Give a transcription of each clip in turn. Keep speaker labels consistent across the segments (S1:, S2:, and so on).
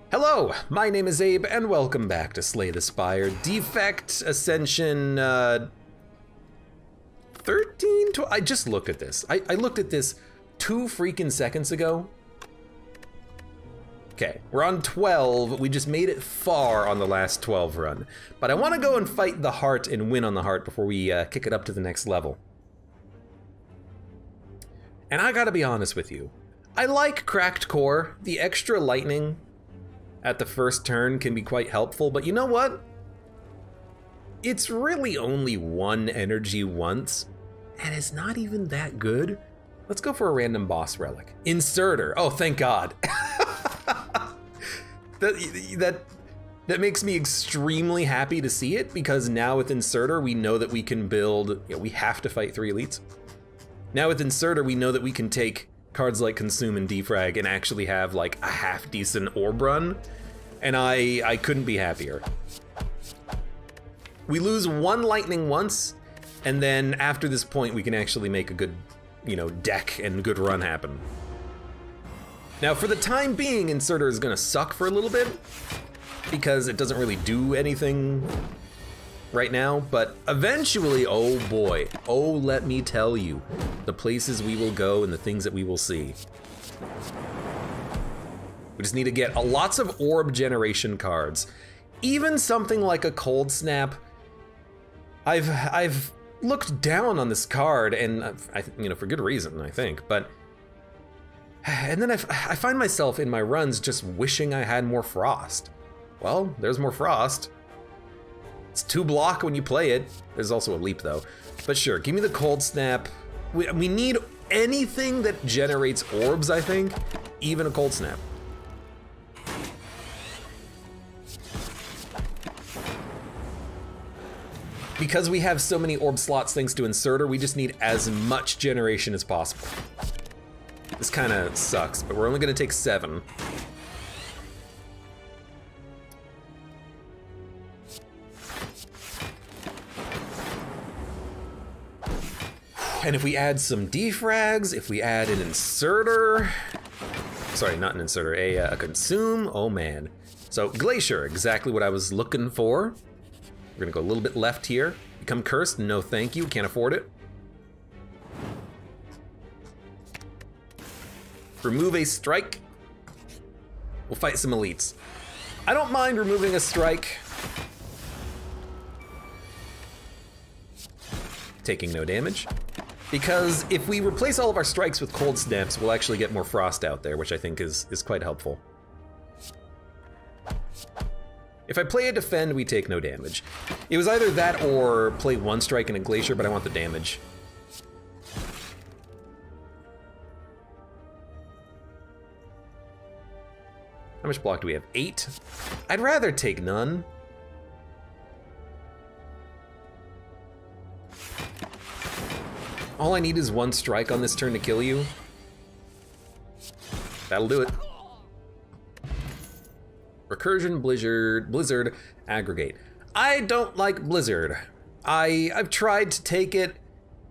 S1: Hello, my name is Abe, and welcome back to Slay the Spire. Defect Ascension 13? I just looked at this. I looked at this 2 freaking seconds ago. Okay, we're on 12. We just made it far on the last 12 run. But I want to go and fight the heart and win on the heart before we kick it up to the next level. And I gotta be honest with you. I like Cracked Core. The extra lightning at the first turn can be quite helpful, but you know what? It's really only 1 energy once, and it's not even that good. Let's go for a random boss relic. Insertor. Oh, thank God. that makes me extremely happy to see it, because now with Insertor, we know that we can build, we have to fight 3 elites. Now with Insertor, we know that we can take cards like Consume and Defrag and actually have like a half-decent orb run, and I couldn't be happier. We lose 1 lightning once, and then after this point we can actually make a good, deck and good run happen. Now for the time being, Insertor is gonna suck for a little bit, because it doesn't really do anything right now, but eventually, oh boy, oh let me tell you, the places we will go and the things that we will see. We just need to get lots of orb generation cards. Even something like a Cold Snap. I've looked down on this card, and for good reason, I think, but and then I find myself in my runs just wishing I had more Frost. Well, there's more Frost. It's 2 block when you play it. There's also a leap though. But sure, give me the Cold Snap. We need anything that generates orbs, I think. Even a Cold Snap. Because we have so many orb slots thanks to Insertor, we just need as much generation as possible. This kind of sucks, but we're only gonna take 7. And if we add some defrags, if we add an Insertor, sorry, not an Insertor, a Consume, oh man. So Glacier, exactly what I was looking for. We're gonna go a little bit left here. Become Cursed, no thank you, can't afford it. Remove a strike. We'll fight some elites. I don't mind removing a strike. Taking no damage. Because if we replace all of our strikes with Cold Snaps, we'll actually get more Frost out there, which I think is quite helpful. If I play a Defend, we take no damage. It was either that or play 1 strike and a Glacier, but I want the damage. How much block do we have? 8? I'd rather take none. All I need is 1 strike on this turn to kill you. That'll do it. Recursion, Blizzard, Aggregate. I don't like Blizzard. I've tried to take it,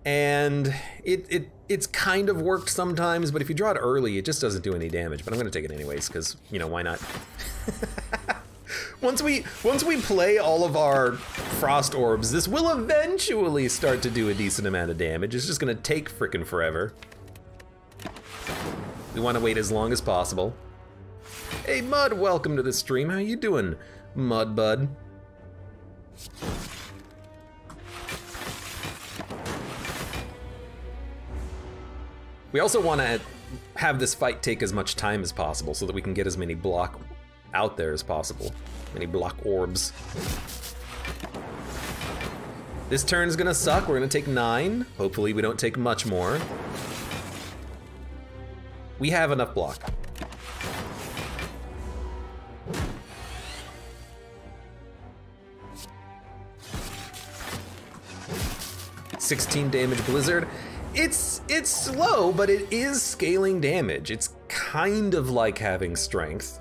S1: and it's kind of worked sometimes, but if you draw it early, it just doesn't do any damage. But I'm gonna take it anyways, because, why not? Once we play all of our Frost Orbs, this will eventually start to do a decent amount of damage. It's just gonna take frickin' forever. We wanna wait as long as possible. Hey Mud, welcome to the stream. How you doing, Mud Bud? We also wanna have this fight take as much time as possible so that we can get as many block out there as possible. Many block orbs. This turn's gonna suck. We're gonna take 9. Hopefully we don't take much more. We have enough block. $16 damage Blizzard. It's slow, but it is scaling damage. It's kind of like having strength.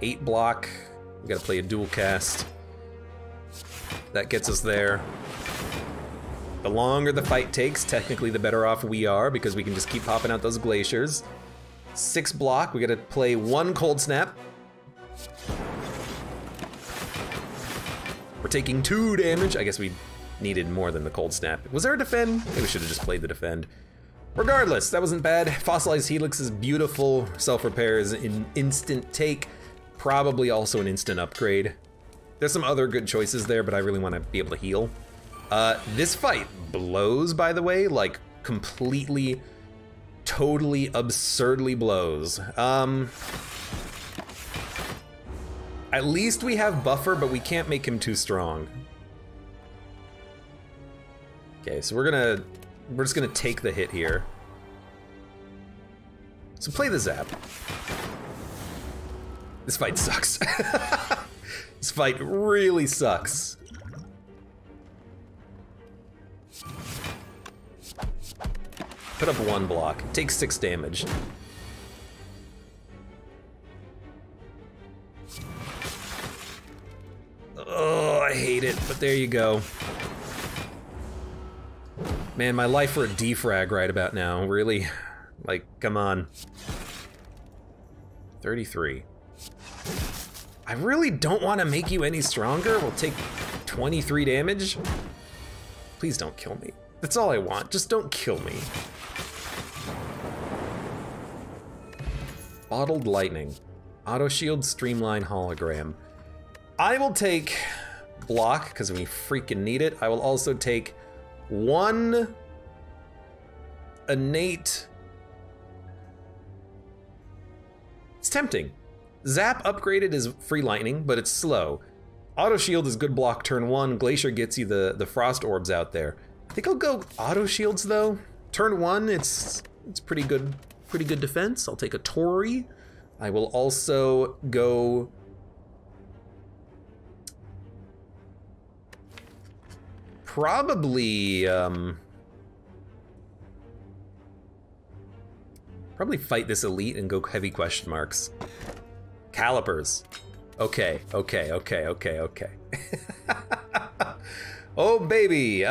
S1: 8 block, we gotta play a dual cast. That gets us there. The longer the fight takes, technically the better off we are, because we can just keep popping out those glaciers. 6 block. We gotta play 1 cold snap. We're taking 2 damage. I guess we needed more than the cold snap. Was there a defend? Maybe we should have just played the defend. Regardless, that wasn't bad. Fossilized Helix is beautiful. Self-repair is an instant take. Probably also an instant upgrade. There's some other good choices there, but I really want to be able to heal. This fight blows, by the way, like completely, totally, absurdly blows. At least we have buffer, but we can't make him too strong. Okay, so we're just gonna take the hit here. So play the zap. This fight sucks. This fight really sucks. Put up 1 block, takes 6 damage. Oh, I hate it, but there you go. Man, my life for a defrag right about now, really? Like, come on. 33. I really don't want to make you any stronger. We'll take 23 damage. Please don't kill me. That's all I want, just don't kill me. Bottled Lightning. Auto Shield, Streamline, Hologram. I will take block, because we freaking need it. I will also take 1 innate. It's tempting. Zap upgraded is free lightning, but it's slow. Auto shield is good block turn 1. Glacier gets you the frost orbs out there. I think I'll go auto shields though. Turn 1, it's pretty good defense. I'll take a Tori. I will also go probably fight this elite and go heavy question marks. Calipers. Okay. Oh baby,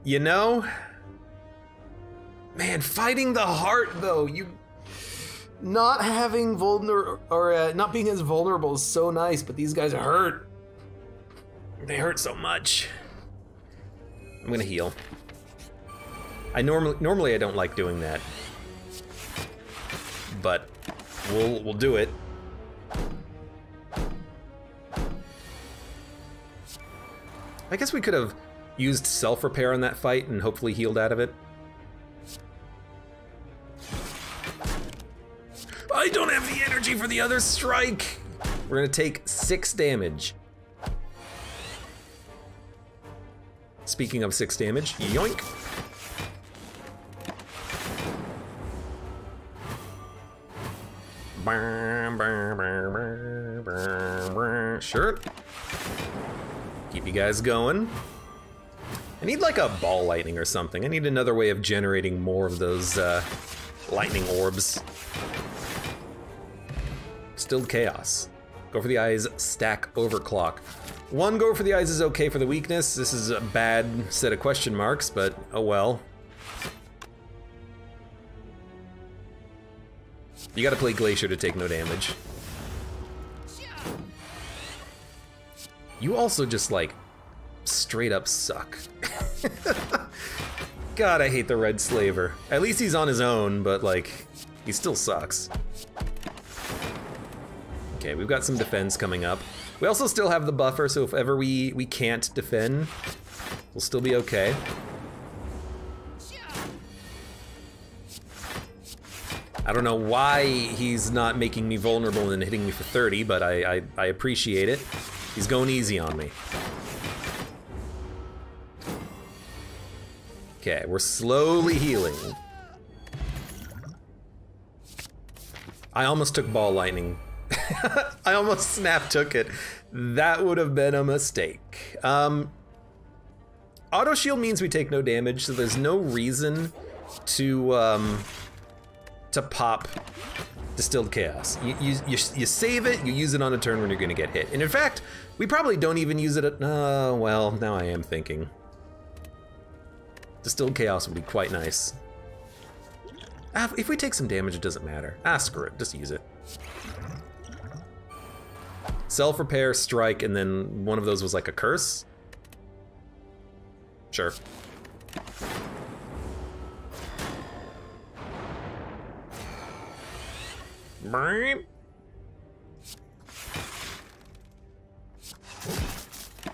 S1: you know, man, fighting the heart though, not having not being as vulnerable is so nice, but these guys hurt. They hurt so much. I'm gonna heal. Normally I don't like doing that, but we'll do it. I guess we could have used self-repair on that fight and hopefully healed out of it. I don't have the energy for the other strike. We're gonna take 6 damage. Speaking of 6 damage, yoink. Sure. Keep you guys going. I need like a ball lightning or something. I need another way of generating more of those lightning orbs. Still chaos. Go for the eyes, stack overclock. 1 go for the eyes is okay for the weakness. This is a bad set of question marks, but oh well. You gotta play Glacier to take no damage. You also just like straight up suck. God, I hate the red slaver. At least he's on his own, but like, he still sucks. Okay, we've got some defense coming up. We also still have the buffer, so if ever we can't defend, we'll still be okay. I don't know why he's not making me vulnerable and hitting me for 30, but I appreciate it. He's going easy on me. Okay, we're slowly healing. I almost took ball lightning. I almost snap took it. That would have been a mistake. Auto shield means we take no damage, so there's no reason to pop Distilled Chaos. You save it, you use it on a turn when you're gonna get hit. And in fact, we probably don't even use it at, well, now I am thinking. Distilled Chaos would be quite nice. If we take some damage, it doesn't matter. Screw it, just use it. Self-repair, strike, and then one of those was like a curse? Sure.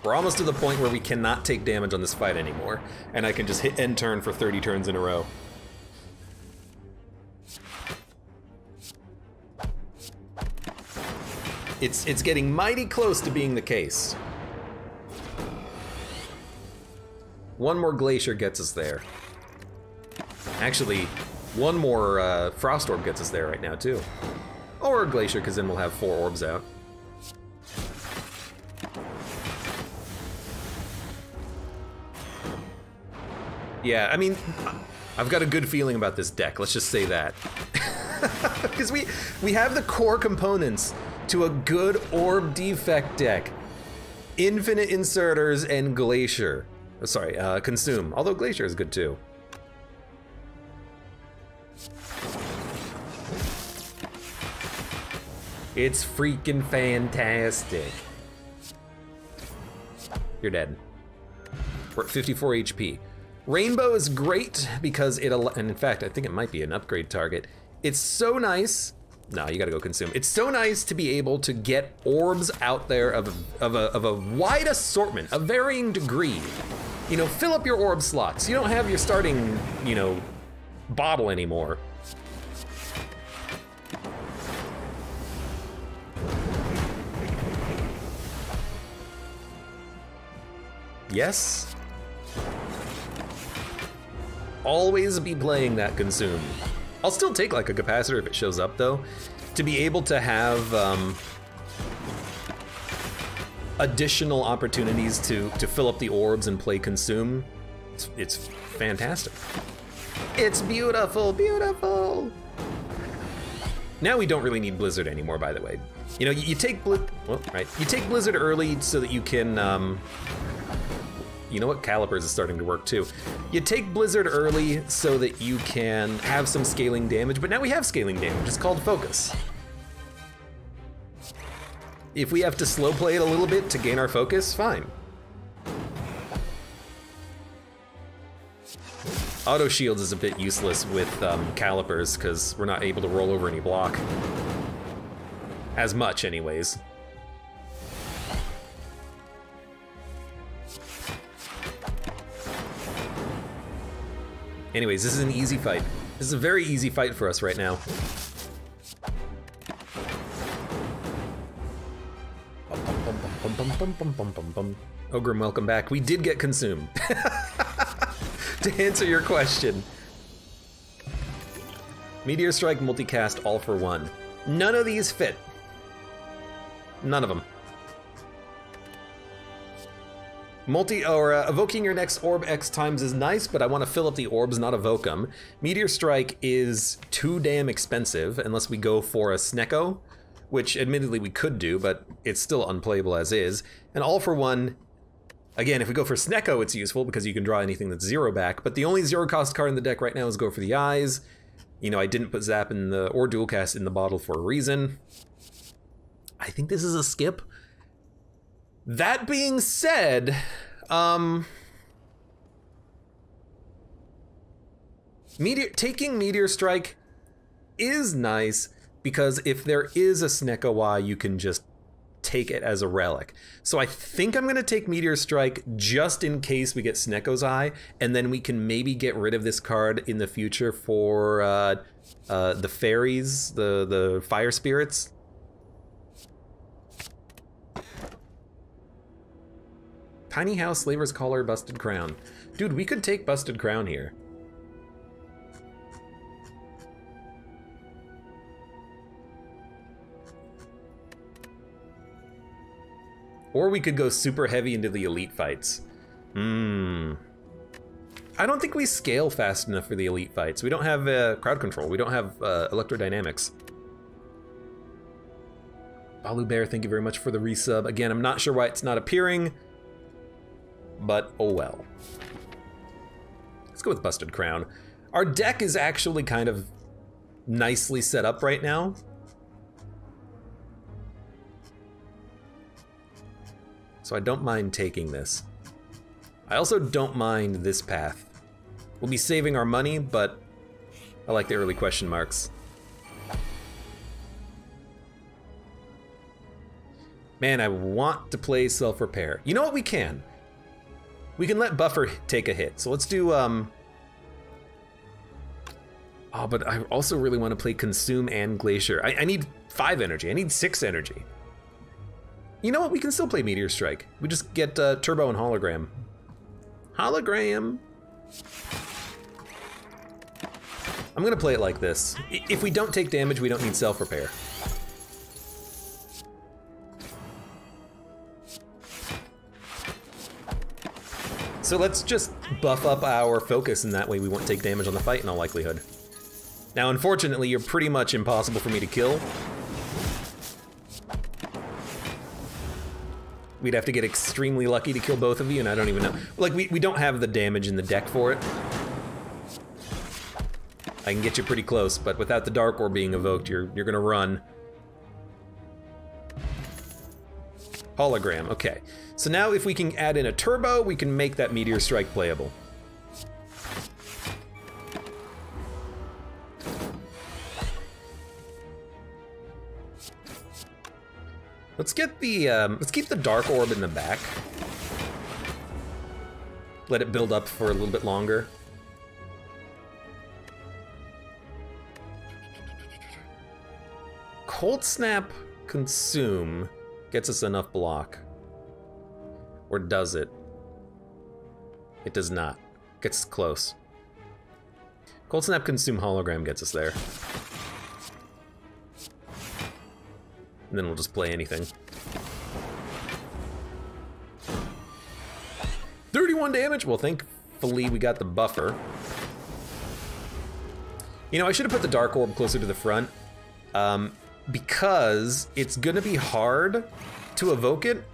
S1: We're almost to the point where we cannot take damage on this fight anymore, and I can just hit end turn for 30 turns in a row. It's getting mighty close to being the case. One more glacier gets us there. Actually, one more frost orb gets us there right now too. Or a glacier, because then we'll have 4 orbs out. Yeah, I mean, I've got a good feeling about this deck, let's just say that. Because we have the core components to a good orb defect deck. Infinite inserters and glacier. Oh, sorry, consume. Although glacier is good too. It's freaking fantastic. You're dead. We're at 54 HP. Rainbow is great because and in fact, I think it might be an upgrade target. It's so nice. No, you gotta go consume. It's so nice to be able to get orbs out there of a wide assortment, a varying degree. You know, fill up your orb slots. You don't have your starting, you know, bottle anymore. Yes. Always be playing that consume. I'll still take like a capacitor if it shows up though. To be able to have additional opportunities to fill up the orbs and play consume, it's fantastic. It's beautiful, beautiful. Now we don't really need Blizzard anymore, by the way. You know, you take you take Blizzard early so that you can you know what? Calipers is starting to work too. You take Blizzard early so that you can have some scaling damage, but now we have scaling damage. It's called focus. If we have to slow play it a little bit to gain our focus, fine. Auto shields is a bit useless with calipers because we're not able to roll over any block. As much, anyways. Anyways, this is an easy fight. This is a very easy fight for us right now. Ogrim, welcome back. We did get consumed. To answer your question. Meteor Strike, multicast, all for one. None of these fit. None of them. Evoking your next orb X times is nice, but I want to fill up the orbs, not evoke them. Meteor Strike is too damn expensive unless we go for a Snecko, which admittedly we could do, but it's still unplayable as is. And all for one, again, if we go for Snecko, it's useful because you can draw anything that's 0 back, but the only 0 cost card in the deck right now is go for the eyes. You know, I didn't put Zap in the, or Dual Cast in the bottle for a reason. I think this is a skip. That being said, taking Meteor Strike is nice because if there is a Snecko Y, you can just take it as a relic. So I think I'm gonna take Meteor Strike just in case we get Snecko's Eye, and then we can maybe get rid of this card in the future for the fairies, the fire spirits. Tiny House, Slaver's Collar, Busted Crown. Dude, we could take Busted Crown here. Or we could go super heavy into the elite fights. I don't think we scale fast enough for the elite fights. We don't have crowd control. We don't have electrodynamics. Balu Bear, thank you very much for the resub. Again, I'm not sure why it's not appearing, but oh well. Let's go with Busted Crown. Our deck is actually kind of nicely set up right now. So I don't mind taking this. I also don't mind this path. We'll be saving our money, but I like the early question marks. Man, I want to play self-repair. You know what, we can. We can let Buffer take a hit. So let's do, oh, but I also really want to play Consume and Glacier. I need 5 energy. I need 6 energy. You know what, we can still play Meteor Strike. We just get Turbo and Hologram. Hologram! I'm gonna play it like this. If we don't take damage, we don't need self-repair. So let's just buff up our focus, and that way we won't take damage on the fight in all likelihood. Now, unfortunately, you're pretty much impossible for me to kill. We'd have to get extremely lucky to kill both of you, and I don't even know. Like, we don't have the damage in the deck for it. I can get you pretty close, but without the Dark Orb being evoked, you're gonna run. Hologram, okay. So now if we can add in a Turbo, we can make that Meteor Strike playable. Let's get the, let's keep the Dark Orb in the back. Let it build up for a little bit longer. Cold Snap, Consume gets us enough block. Or does it? It does not. Gets us close. Cold Snap, Consume, Hologram gets us there. And then we'll just play anything. 31 damage? Well, thankfully we got the buffer. You know, I should have put the Dark Orb closer to the front. Because it's gonna be hard to evoke it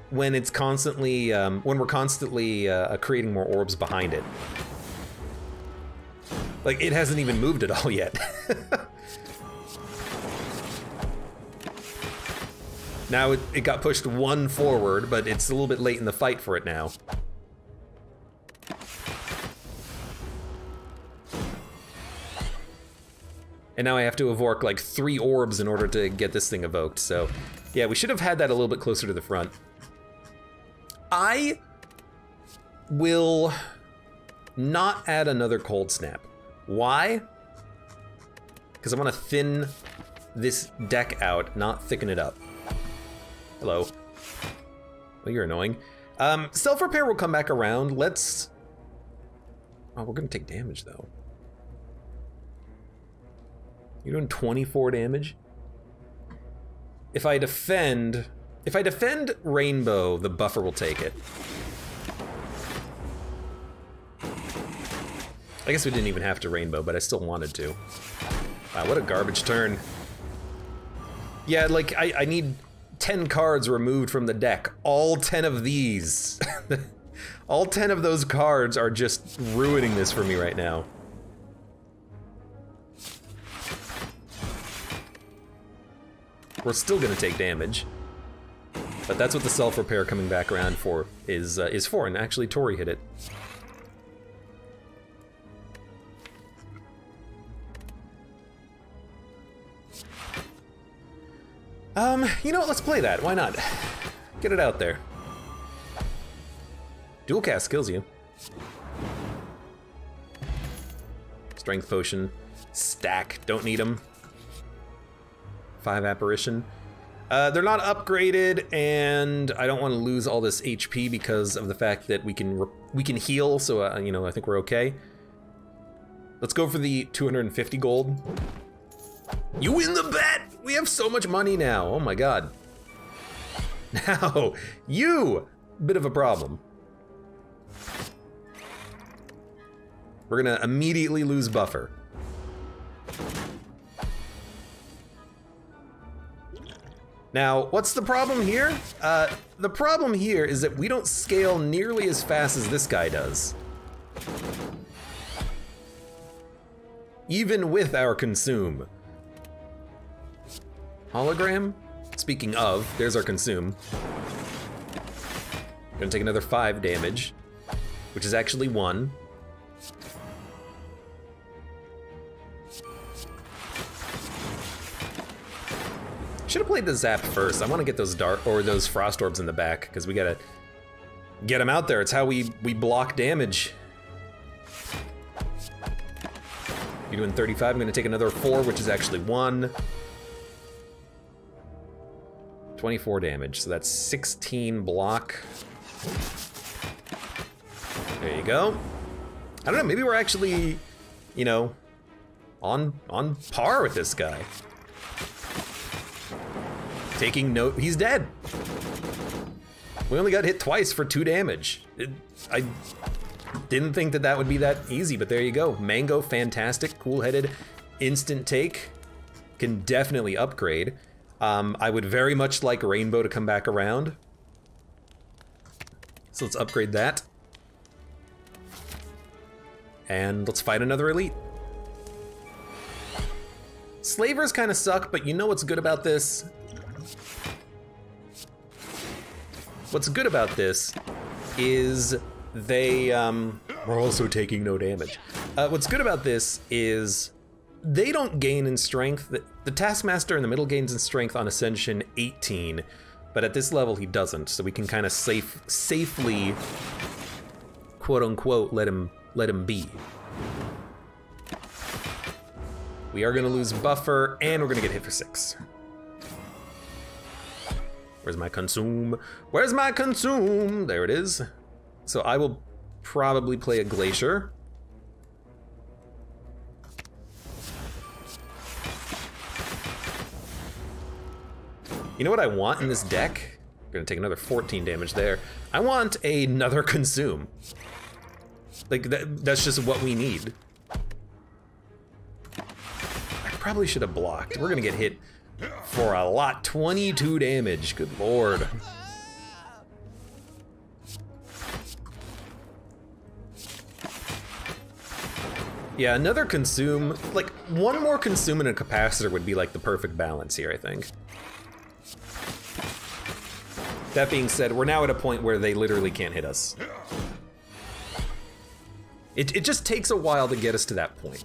S1: when it's constantly, when we're constantly creating more orbs behind it. Like, it hasn't even moved at all yet. Now it got pushed 1 forward, but it's a little bit late in the fight for it now. And now I have to evoke like 3 orbs in order to get this thing evoked, so yeah, we should have had that a little bit closer to the front. I will not add another Cold Snap. Why? Because I want to thin this deck out, not thicken it up. Hello. Well, you're annoying. Self-repair will come back around. Let's... Oh, we're gonna take damage though. You're doing 24 damage? If I defend Rainbow, the buffer will take it. I guess we didn't even have to Rainbow, but I still wanted to. Wow, what a garbage turn. Yeah, like, I need 10 cards removed from the deck. All 10 of these. All 10 of those cards are just ruining this for me right now. We're still gonna take damage, but that's what the self-repair coming back around for is for, and actually Tori hit it. You know what, let's play that, why not? Get it out there. Dual cast kills you. Strength potion, stack, don't need them. 5 apparition. They're not upgraded, and I don't want to lose all this HP because of the fact that we can heal. So you know, I think we're okay. Let's go for the 250 gold. You win the bet. We have so much money now. Oh my god. Now you, bit of a problem. We're gonna immediately lose buffer. Now, what's the problem here? The problem here is that we don't scale nearly as fast as this guy does. even with our consume. Hologram? Speaking of, there's our consume. Gonna take another 5 damage, which is actually 1. Should have played the zap first. I want to get those dark or those frost orbs in the back because we gotta get them out there. It's how we block damage. You're doing 35. I'm gonna take another 4, which is actually 1. 24 damage. So that's 16 block. There you go. I don't know. Maybe we're actually, you know, on par with this guy. Taking note, he's dead. We only got hit twice for 2 damage. I didn't think that would be that easy, but there you go. Mango, fantastic, cool-headed, instant take. Can definitely upgrade. I would very much like Rainbow to come back around. So let's upgrade that. And let's fight another elite. Slavers kind of suck, but you know what's good about this? What's good about this is they, we're also taking no damage. What's good about this is they don't gain in strength. The Taskmaster in the middle gains in strength on Ascension 18, but at this level he doesn't, so we can kind of safely, quote unquote, let him be. We are gonna lose buffer, and we're gonna get hit for 6. Where's my consume? Where's my consume? There it is. So I will probably play a Glacier. You know what I want in this deck? I'm gonna take another 14 damage there. I want another consume. Like, that's just what we need. I probably should have blocked. We're gonna get hit for a lot. 22 damage, good lord. Yeah, another consume, like one more consume and a capacitor would be like the perfect balance here, I think. That being said, we're now at a point where they literally can't hit us. It just takes a while to get us to that point.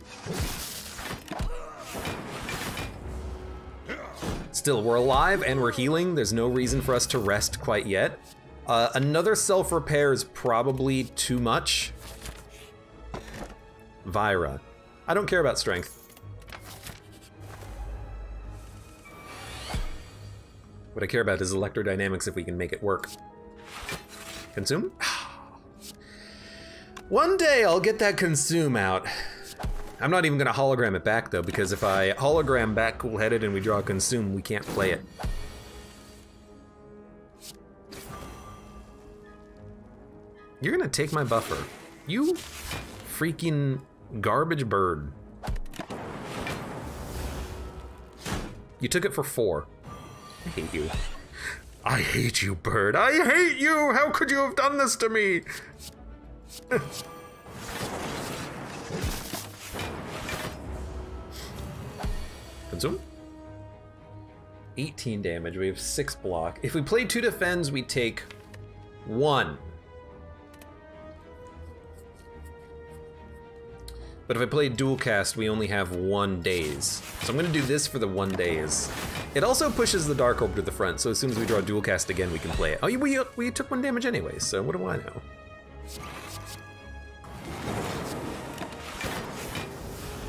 S1: Still, we're alive and we're healing. There's no reason for us to rest quite yet. Another self-repair is probably too much. Vira. I don't care about strength. What I care about is electrodynamics if we can make it work. Consume? One day I'll get that consume out. I'm not even gonna hologram it back though, because if I hologram back cool-headed and we draw a consume, we can't play it. You're gonna take my buffer. You freaking garbage bird. You took it for 4. I hate you. I hate you, bird. I hate you! How could you have done this to me? Consume? 18 damage, we have 6 block. If we play 2 defends, we take 1. But if I play dual cast, we only have 1 daze. So I'm gonna do this for the 1 daze. It also pushes the Dark Orb to the front, so as soon as we draw dual cast again, we can play it. Oh, we took 1 damage anyway, so what do I know?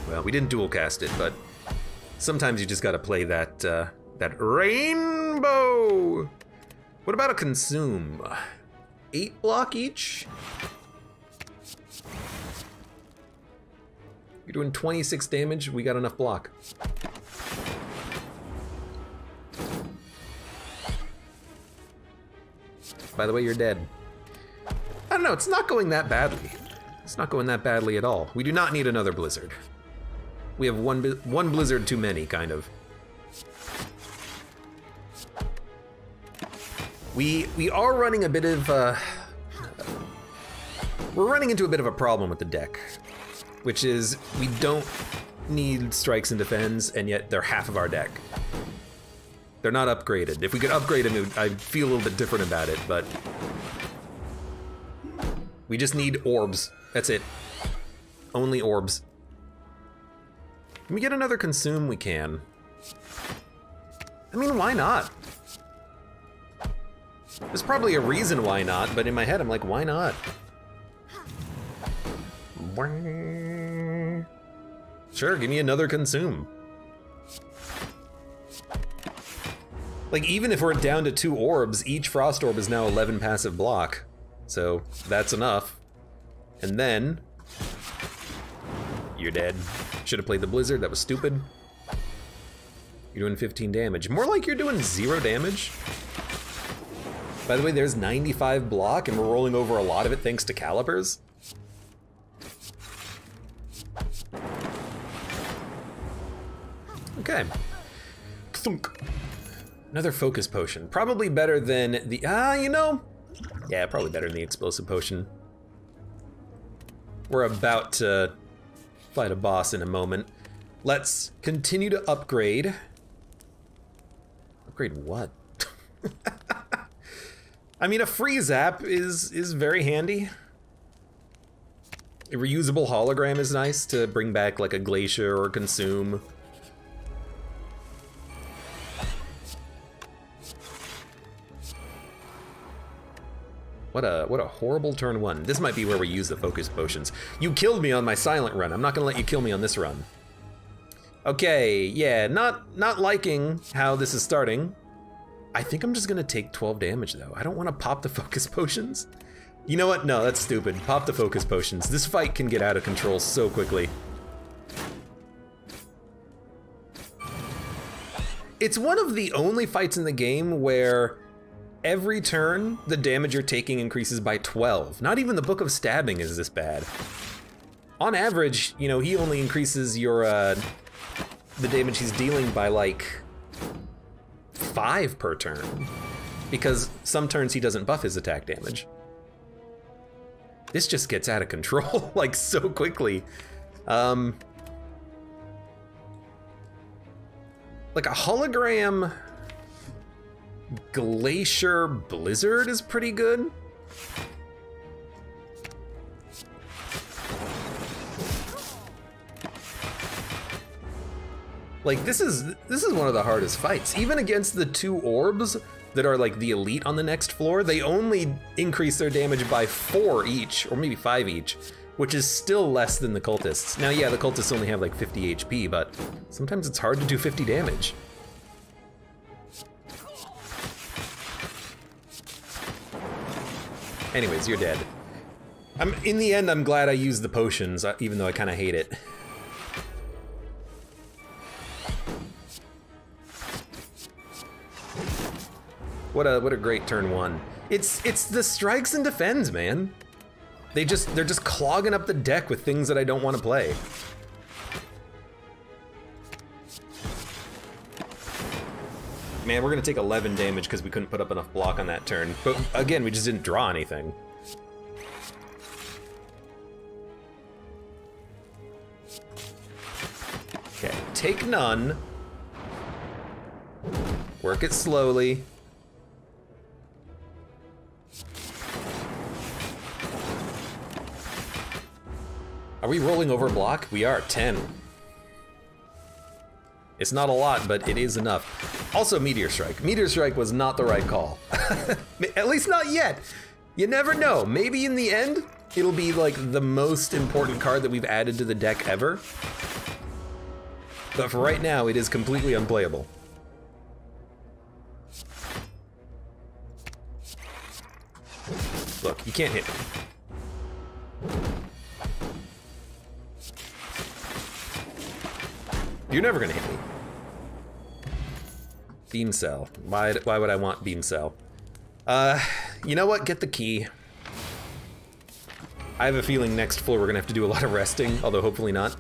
S1: Well, we didn't dual cast it, but sometimes you just gotta play that, that rainbow! What about a consume? 8 block each? You're doing 26 damage, we got enough block. By the way, you're dead. I don't know, it's not going that badly. It's not going that badly at all. We do not need another blizzard. We have one blizzard too many, kind of. We are running a bit of, we're running into a bit of a problem with the deck, which is we don't need strikes and defends, and yet they're half of our deck. They're not upgraded. If we could upgrade them, I'd feel a little bit different about it, but we just need orbs. That's it. Only orbs. Can we get another consume? We can. I mean, why not? There's probably a reason why not, but in my head I'm like, why not? Sure, give me another consume. Like, even if we're down to 2 orbs, each frost orb is now 11 passive block. So, that's enough. And then... you're dead. Should have played the blizzard, that was stupid. You're doing 15 damage. More like you're doing 0 damage. By the way, there's 95 block, and we're rolling over a lot of it thanks to calipers. Okay. Thunk. Another focus potion. Probably better than the, you know? Yeah, probably better than the explosive potion. We're about to fight a boss in a moment. Let's continue to upgrade. Upgrade what? I mean, a free zap is very handy. A reusable hologram is nice to bring back like a glacier or consume. What a horrible turn 1. This might be where we use the focus potions. You killed me on my silent run. I'm not gonna let you kill me on this run. Okay, yeah, not liking how this is starting. I think I'm just gonna take 12 damage though. I don't wanna pop the focus potions. You know what? No, that's stupid. Pop the focus potions. This fight can get out of control so quickly. It's one of the only fights in the game where every turn, the damage you're taking increases by 12. Not even the Book of Stabbing is this bad. On average, you know, he only increases your, the damage he's dealing by like 5 per turn. Because some turns he doesn't buff his attack damage. This just gets out of control, like, so quickly. Like a hologram Glacier Blizzard is pretty good. Like, this is one of the hardest fights. Even against the 2 orbs that are like the elite on the next floor, they only increase their damage by 4 each, or maybe 5 each, which is still less than the cultists. Now, yeah, the cultists only have like 50 HP, but sometimes it's hard to do 50 damage. Anyways, you're dead. In the end, I'm glad I used the potions, even though I kind of hate it. What a great turn 1. It's the strikes and defends, man. They're just clogging up the deck with things that I don't want to play. Man, we're gonna take 11 damage because we couldn't put up enough block on that turn. But again, we just didn't draw anything. Okay, take none. Work it slowly. Are we rolling over block? We are, 10. It's not a lot, but it is enough. Also, Meteor Strike. Meteor Strike was not the right call. At least not yet. You never know. Maybe in the end, it'll be like the most important card that we've added to the deck ever. But for right now, it is completely unplayable. Look, you can't hit me. You're never gonna hit me. Beam Cell. Why would I want Beam Cell? You know what? Get the key. I have a feeling next floor we're gonna have to do a lot of resting, although hopefully not.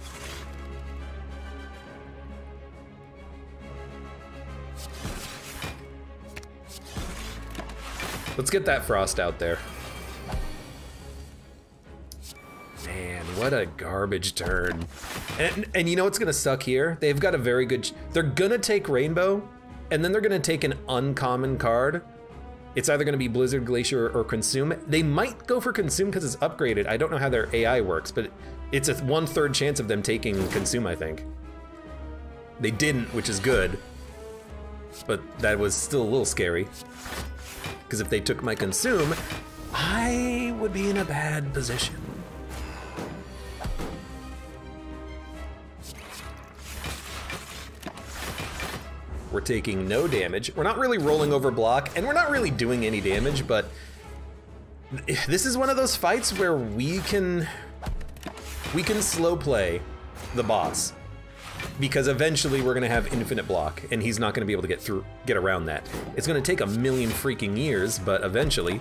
S1: Let's get that frost out there. Man, what a garbage turn. And you know what's gonna suck here? They've got a very good, they're gonna take Rainbow, and then they're gonna take an uncommon card. It's either gonna be Blizzard, Glacier, or Consume. They might go for Consume because it's upgraded. I don't know how their AI works, but it's a 1/3 chance of them taking Consume, I think. They didn't, which is good, but that was still a little scary. Because if they took my Consume, I would be in a bad position. We're taking no damage. We're not really rolling over block, and we're not really doing any damage, but this is one of those fights where we can slow play the boss, because eventually we're gonna have infinite block, and he's not gonna be able to get around that. It's gonna take a million freaking years, but eventually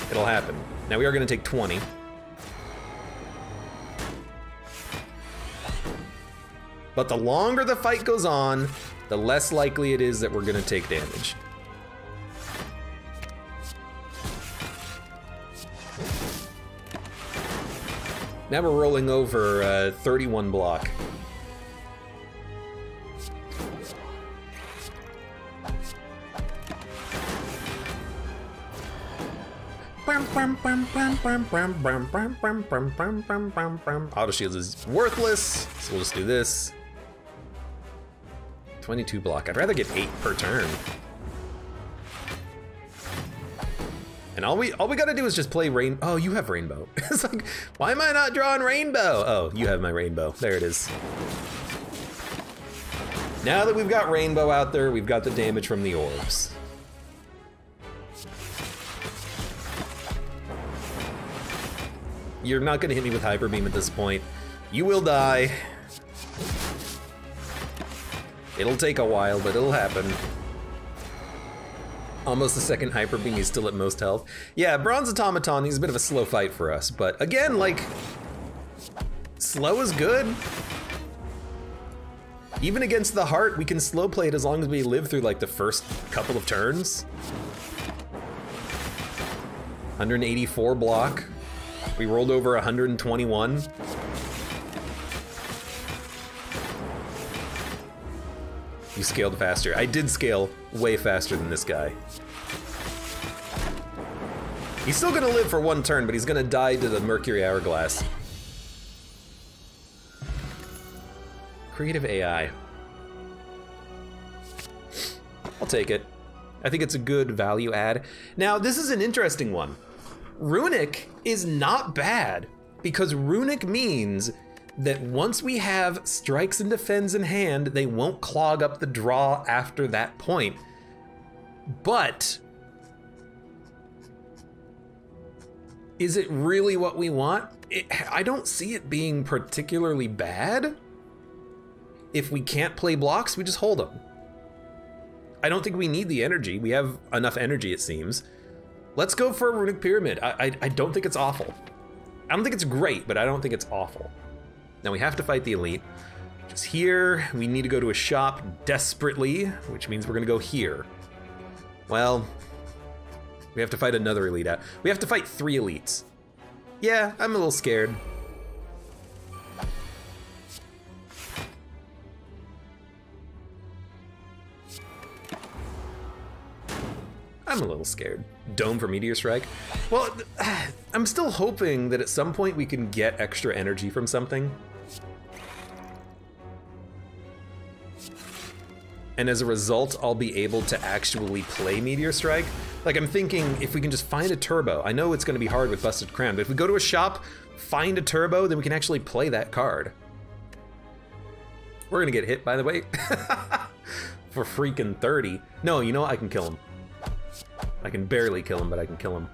S1: it'll happen. Now we are gonna take 20. But the longer the fight goes on, the less likely it is that we're gonna take damage. Now we're rolling over 31 block. Auto shields is worthless, so we'll just do this. 22 block. I'd rather get 8 per turn. And all we gotta do is just play rain. Oh, you have Rainbow. It's like, why am I not drawing Rainbow? Oh, you have my Rainbow. There it is. Now that we've got Rainbow out there, we've got the damage from the orbs. You're not gonna hit me with Hyper Beam at this point. You will die. It'll take a while, but it'll happen. Almost the second Hyper Beam, he's still at most health. Yeah, Bronze Automaton, he's a bit of a slow fight for us, but again, like, slow is good. Even against the heart, we can slow play it as long as we live through like the first couple of turns. 184 block. We rolled over 121. You scaled faster. I did scale way faster than this guy. He's still gonna live for one turn, but he's gonna die to the Mercury Hourglass. Creative AI. I'll take it. I think it's a good value add. Now, this is an interesting one. Runic is not bad, because Runic means that once we have strikes and defends in hand, they won't clog up the draw after that point. But is it really what we want? I don't see it being particularly bad. If we can't play blocks, we just hold them. I don't think we need the energy. We have enough energy, it seems. Let's go for a Runic Pyramid. I don't think it's awful. I don't think it's great, but I don't think it's awful. Now we have to fight the elite. Just here, we need to go to a shop desperately, which means we're gonna go here. Well, we have to fight another elite out. We have to fight 3 elites. Yeah, I'm a little scared. I'm a little scared. Dome for Meteor Strike? Well, I'm still hoping that at some point we can get extra energy from something. And as a result, I'll be able to actually play Meteor Strike. Like, I'm thinking if we can just find a turbo. I know it's gonna be hard with Busted Crown, but if we go to a shop, find a turbo, then we can actually play that card. We're gonna get hit, by the way. For freaking 30. No, you know what? I can kill him. I can barely kill him, but I can kill him.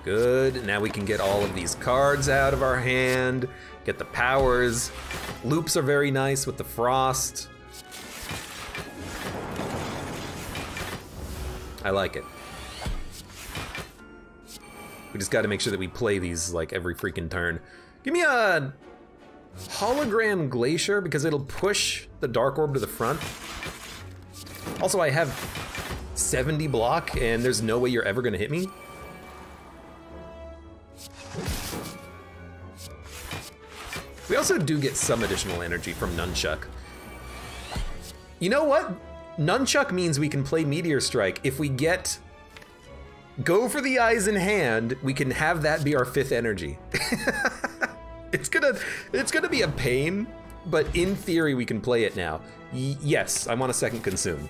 S1: Good, now we can get all of these cards out of our hand, get the powers. Loops are very nice with the frost. I like it. We just gotta make sure that we play these like every freaking turn. Give me a hologram Glacier because it'll push the Dark Orb to the front. Also, I have 70 block, and there's no way you're ever gonna hit me? We also do get some additional energy from Nunchuck. You know what? Nunchuck means we can play Meteor Strike. If we go for the eyes in hand, we can have that be our 5th energy. It's gonna be a pain, but in theory we can play it now. Yes, I want a second consume.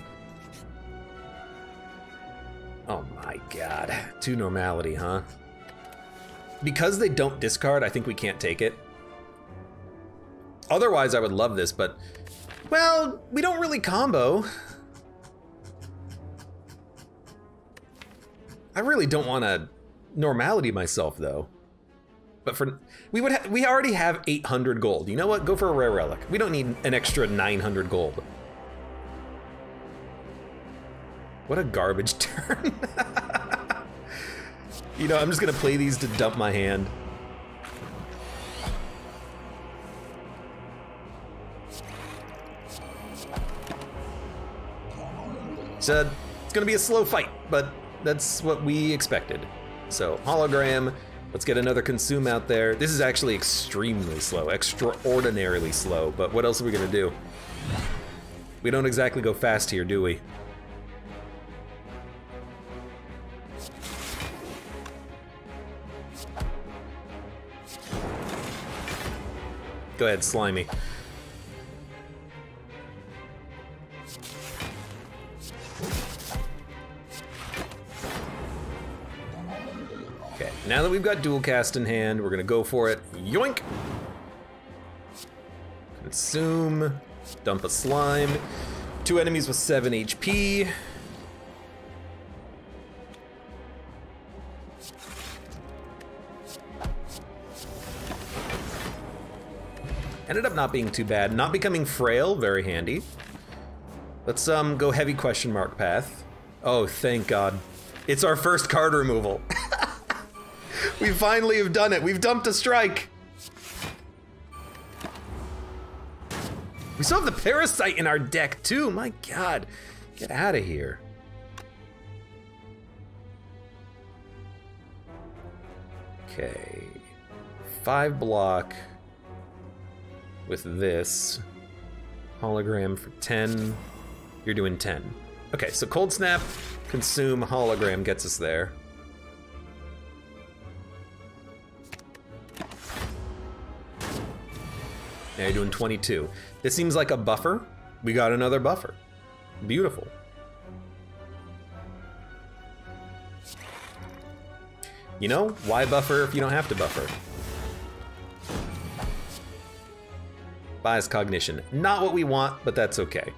S1: Oh my god, 2 normality, huh? Because they don't discard, I think we can't take it. Otherwise, I would love this, but, well, we don't really combo. I really don't want to normality myself, though. But we already have 800 gold. You know what? Go for a rare relic. We don't need an extra 900 gold. What a garbage turn. You know, I'm just gonna play these to dump my hand. So it's gonna be a slow fight, but that's what we expected. So hologram, let's get another consume out there. This is actually extremely slow, extraordinarily slow, but what else are we gonna do? We don't exactly go fast here, do we? Go ahead, slimy. Okay, now that we've got dual cast in hand, we're gonna go for it. Yoink! Consume, dump a slime. 2 enemies with 7 HP. Ended up not being too bad. Not becoming frail, very handy. Let's go heavy question mark path. Oh, thank God. It's our first card removal. We finally have done it. We've dumped a strike. We still have the Parasite in our deck too. My God, get out of here. Okay, 5 block. With this hologram for 10, you're doing 10. Okay, so cold snap, consume, hologram gets us there. Now you're doing 22. This seems like a buffer. We got another buffer. Beautiful. You know, why buffer if you don't have to buffer? Bias cognition. Not what we want, but that's okay.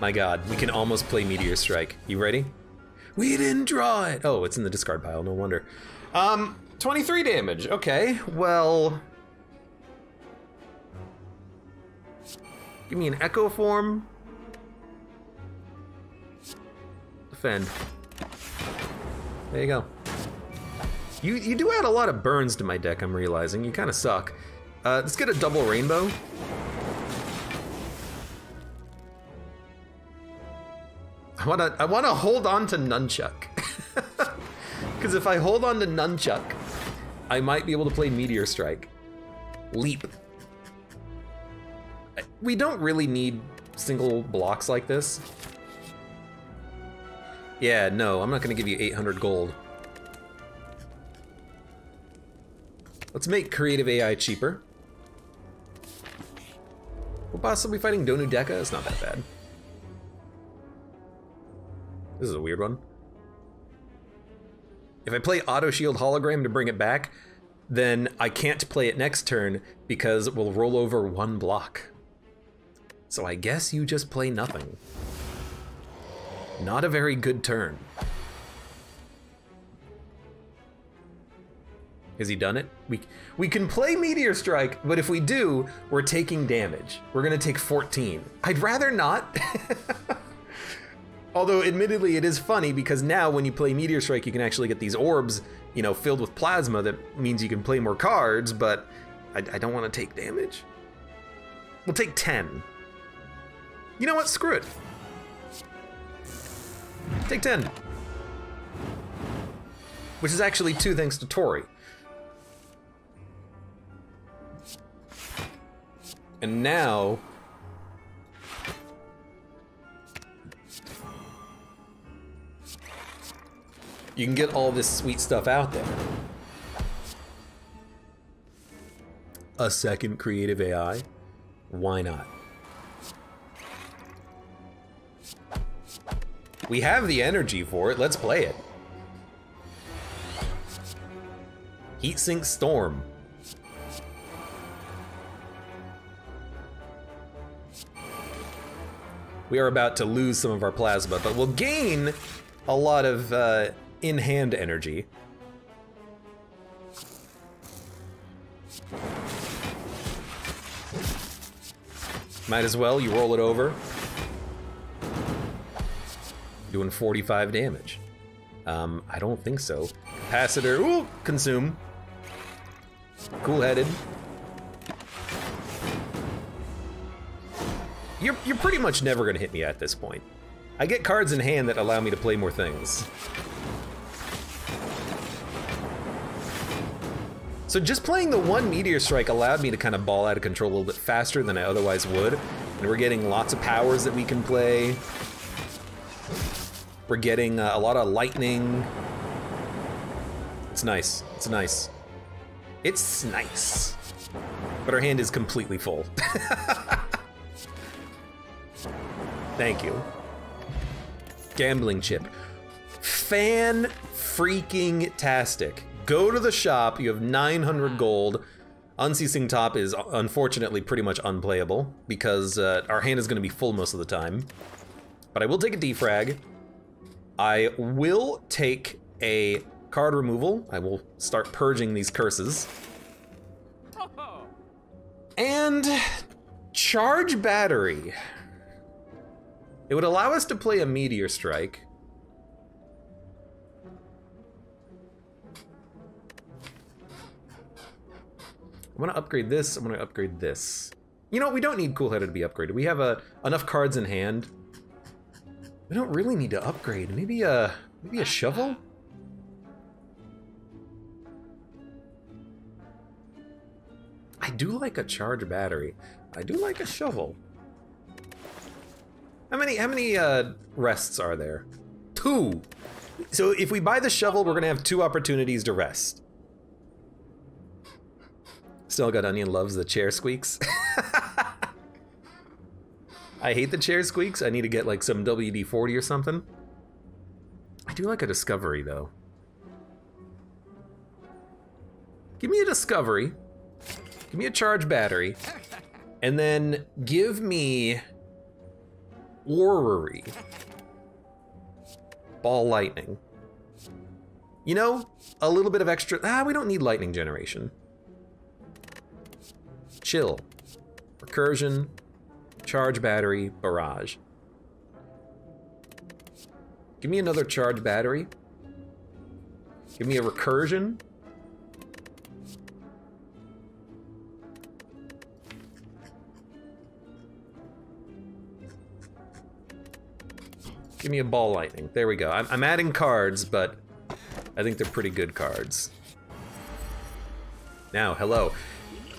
S1: My God, we can almost play Meteor Strike. You ready? We didn't draw it! Oh, it's in the discard pile, no wonder. 23 damage, okay, well... Give me an Echo Form. Defend. There you go. You do add a lot of burns to my deck, I'm realizing. You kind of suck. Let's get a double rainbow. I wanna hold on to Nunchuck. Because if I hold on to Nunchuck, I might be able to play Meteor Strike. Leap. We don't really need single blocks like this. Yeah, no, I'm not gonna give you 800 gold. Let's make creative AI cheaper. What boss are we fighting? Donu Deka? It's not that bad. This is a weird one. If I play Auto Shield Hologram to bring it back, then I can't play it next turn because it will roll over 1 block. So I guess you just play nothing. Not a very good turn. Has he done it? We can play Meteor Strike, but if we do, we're taking damage. We're gonna take 14. I'd rather not. Although, admittedly, it is funny because now when you play Meteor Strike, you can actually get these orbs, you know, filled with plasma. That means you can play more cards, but I don't want to take damage. We'll take 10. You know what? Screw it. Take 10. Which is actually 2 thanks to Tori. And now... you can get all this sweet stuff out there. A second creative AI? Why not? We have the energy for it, let's play it. Heatsink Storm. We are about to lose some of our plasma, but we'll gain a lot of in-hand energy. Might as well, you roll it over. Doing 45 damage. I don't think so. Capacitor, ooh, consume. Cool-headed. You're pretty much never gonna hit me at this point. I get cards in hand that allow me to play more things. So just playing the 1 Meteor Strike allowed me to kind of ball out of control a little bit faster than I otherwise would. And we're getting lots of powers that we can play. We're getting a lot of lightning. It's nice, it's nice. It's nice. But our hand is completely full. Thank you. Gambling chip. Fan-freaking-tastic. Go to the shop, you have 900 gold. Unceasing Top is unfortunately pretty much unplayable because our hand is gonna be full most of the time. But I will take a defrag. I will take a card removal. I will start purging these curses. And charge battery. It would allow us to play a Meteor Strike. I'm gonna upgrade this, I'm gonna upgrade this. You know, we don't need Cool-Headed to be upgraded. We have enough cards in hand. We don't really need to upgrade. Maybe a shovel? I do like a charge battery. I do like a shovel. How many rests are there? 2. So if we buy the shovel, we're gonna have 2 opportunities to rest. Still got Onion loves the chair squeaks. I hate the chair squeaks. I need to get like some WD-40 or something. I do like a discovery though. Give me a discovery. Give me a charge battery. And then give me Orrery. Ball lightning. You know, a little bit of extra, we don't need lightning generation. Chill. Recursion. Charge battery. Barrage. Give me another charge battery. Give me a recursion. Give me a ball lightning. There we go. I'm adding cards, but I think they're pretty good cards. Now, hello.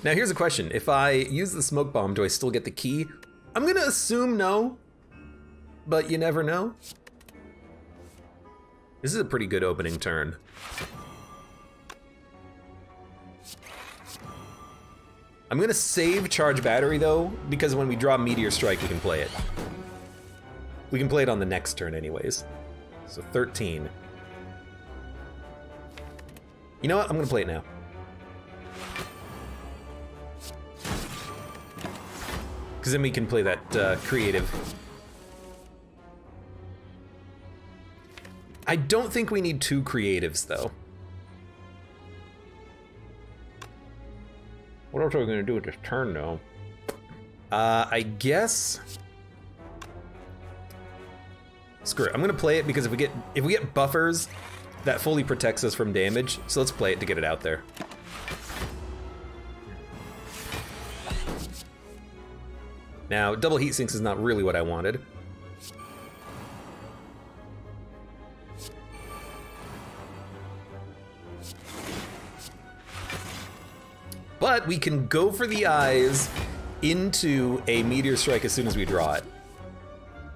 S1: Now here's a question. If I use the smoke bomb, do I still get the key? I'm gonna assume no, but you never know. This is a pretty good opening turn. I'm gonna save charge battery though, because when we draw Meteor Strike, we can play it. We can play it on the next turn anyways. So 13. You know what? I'm gonna play it now. Because then we can play that creative. I don't think we need 2 creatives though. What else are we gonna do with this turn though? I guess. Screw it. I'm gonna play it because if we get buffers, that fully protects us from damage. So let's play it to get it out there. Now, double heat sinks is not really what I wanted. But we can go for the eyes into a Meteor Strike as soon as we draw it.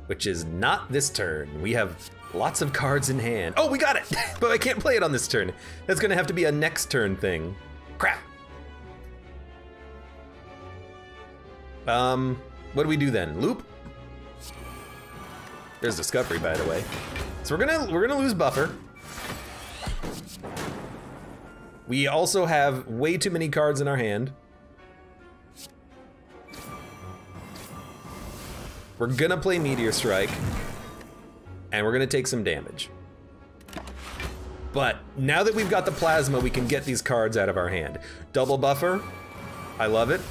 S1: Which is not this turn. We have lots of cards in hand. Oh, we got it! But I can't play it on this turn. That's gonna have to be a next turn thing. Crap. What do we do then? Loop? There's Discovery, by the way. So we're gonna lose buffer. We also have way too many cards in our hand. We're gonna play Meteor Strike, and we're gonna take some damage. But now that we've got the plasma, we can get these cards out of our hand. Double buffer, I love it.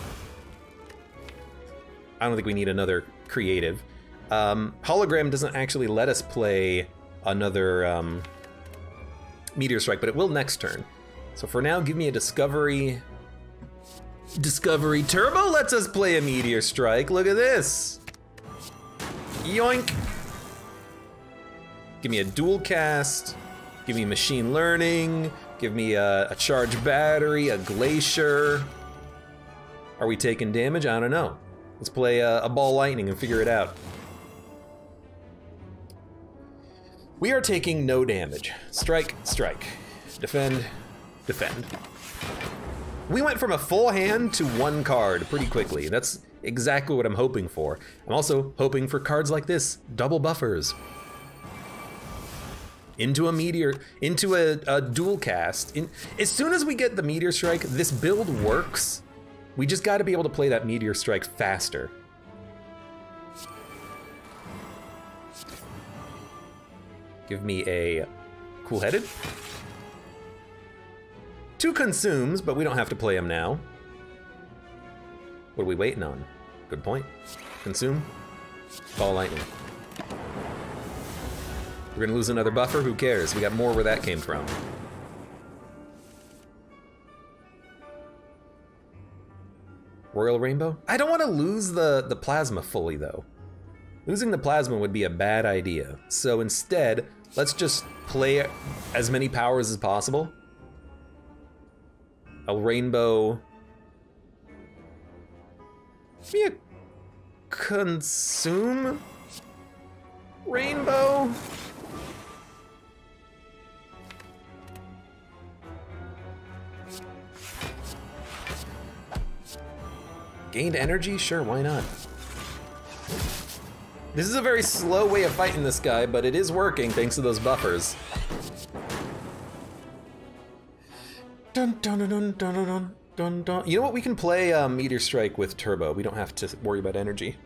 S1: I don't think we need another creative. Hologram doesn't actually let us play another Meteor Strike, but it will next turn. So for now, give me a Discovery. Discovery Turbo lets us play a Meteor Strike. Look at this. Yoink. Give me a dual cast. Give me machine learning. Give me a charged battery, a glacier. Are we taking damage? I don't know. Let's play a ball lightning and figure it out. We are taking no damage. Strike, strike. Defend, defend. We went from a full hand to one card pretty quickly. That's exactly what I'm hoping for. I'm also hoping for cards like this, double buffers. Into a meteor, into a dual cast. As soon as we get the Meteor Strike, this build works. We just gotta be able to play that Meteor Strike faster. Give me a Cool-Headed. 2 consumes, but we don't have to play them now. What are we waiting on? Good point. Consume. Ball lightning. We're gonna lose another buffer, who cares? We got more where that came from. Royal Rainbow? I don't want to lose the plasma fully though. Losing the plasma would be a bad idea. So instead, let's just play as many powers as possible. A rainbow. Be a consume rainbow. Gained energy? Sure, why not? This is a very slow way of fighting this guy, but it is working thanks to those buffers. Dun dun dun dun dun dun dun dun. You know what? We can play Meteor Strike with Turbo. We don't have to worry about energy.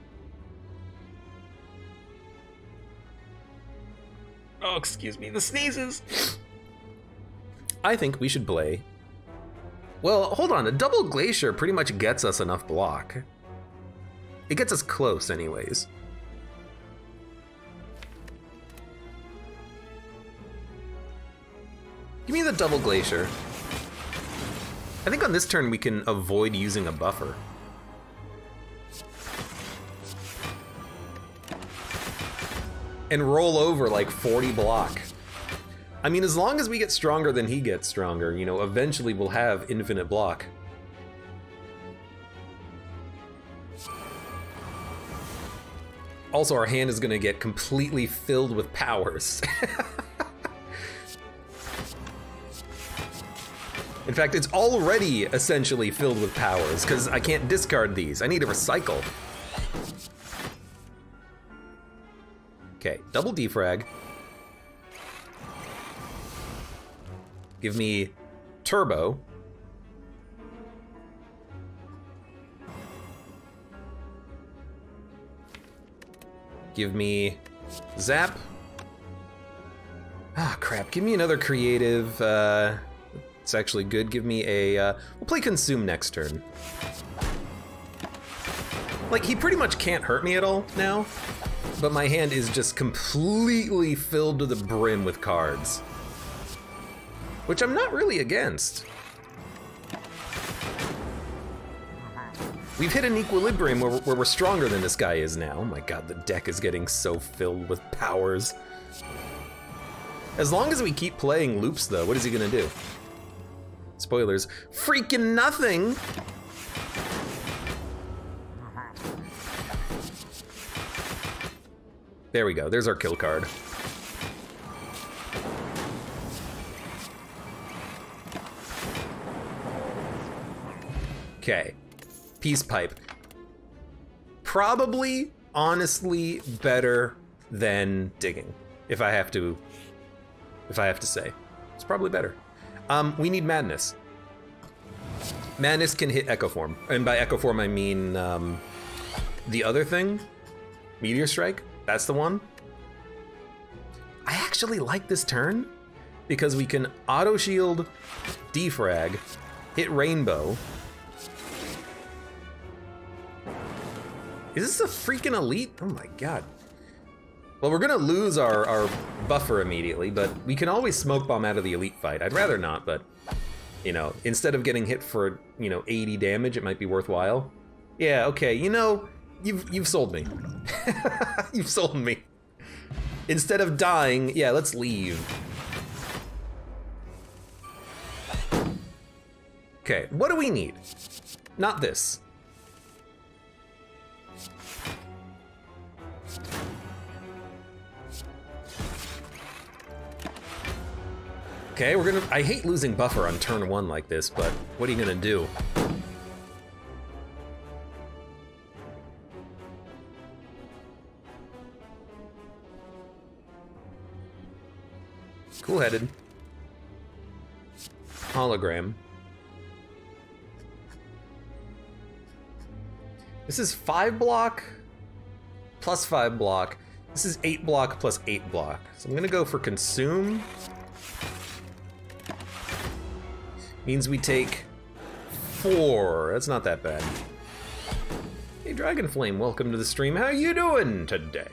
S1: Oh, excuse me, the sneezes. I think we should play. Well, hold on, a double glacier pretty much gets us enough block. It gets us close anyways. Give me the double glacier. I think on this turn we can avoid using a buffer. And roll over like 40 block. I mean, as long as we get stronger than he gets stronger, you know, eventually we'll have infinite block. Also, our hand is gonna get completely filled with powers. In fact, it's already essentially filled with powers, because I can't discard these. I need to recycle. Okay, double defrag. Give me Turbo. Give me Zap. Ah, crap. Give me another creative. It's actually good. Give me a... we'll play Consume next turn. Like, he pretty much can't hurt me at all now, but my hand is just completely filled to the brim with cards. Which I'm not really against. We've hit an equilibrium where we're stronger than this guy is now. Oh my god, the deck is getting so filled with powers. As long as we keep playing loops though, what is he gonna do? Spoilers, freaking nothing! There we go, there's our kill card. Okay, Peace Pipe. Probably, honestly, better than Digging, if I have to say. It's probably better. We need Madness. Madness can hit Echo Form, and by Echo Form I mean the other thing, Meteor Strike. That's the one. I actually like this turn because we can auto shield, defrag, hit Rainbow. Is this a freaking elite? Oh my god. Well, we're gonna lose our buffer immediately, but we can always smoke bomb out of the elite fight. I'd rather not, but you know, instead of getting hit for, you know, 80 damage, it might be worthwhile. Yeah, okay, you know, you've sold me. You've sold me. Instead of dying, yeah, let's leave. Okay, what do we need? Not this. Okay, we're gonna, I hate losing buffer on turn 1 like this, but what are you gonna do? Cool-headed. Hologram. This is 5 block plus 5 block. This is 8 block plus 8 block. So I'm gonna go for Consume. Means we take 4. That's not that bad. Hey, Dragonflame, welcome to the stream. How you doing today?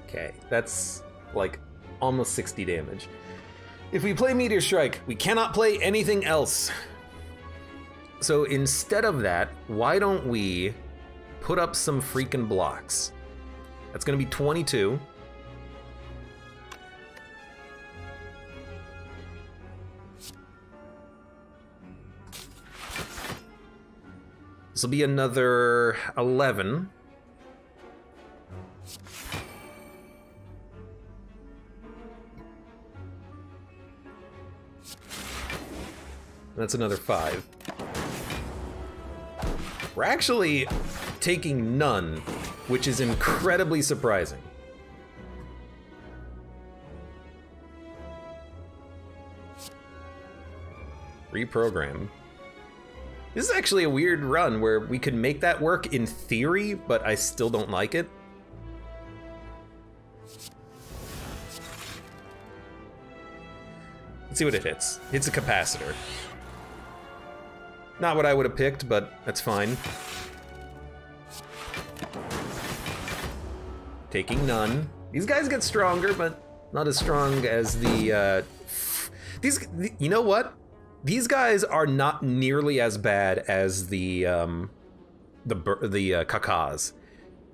S1: Okay, that's like almost 60 damage. If we play Meteor Strike, we cannot play anything else. So instead of that, why don't we put up some freaking blocks? That's gonna be 22. This will be another 11. That's another 5. We're actually taking none, which is incredibly surprising. Reprogram. This is actually a weird run where we could make that work in theory, but I still don't like it. Let's see what it hits. Hits a capacitor. Not what I would have picked, but that's fine. Taking none. These guys get stronger, but not as strong as the, you know what? These guys are not nearly as bad as the Kakas.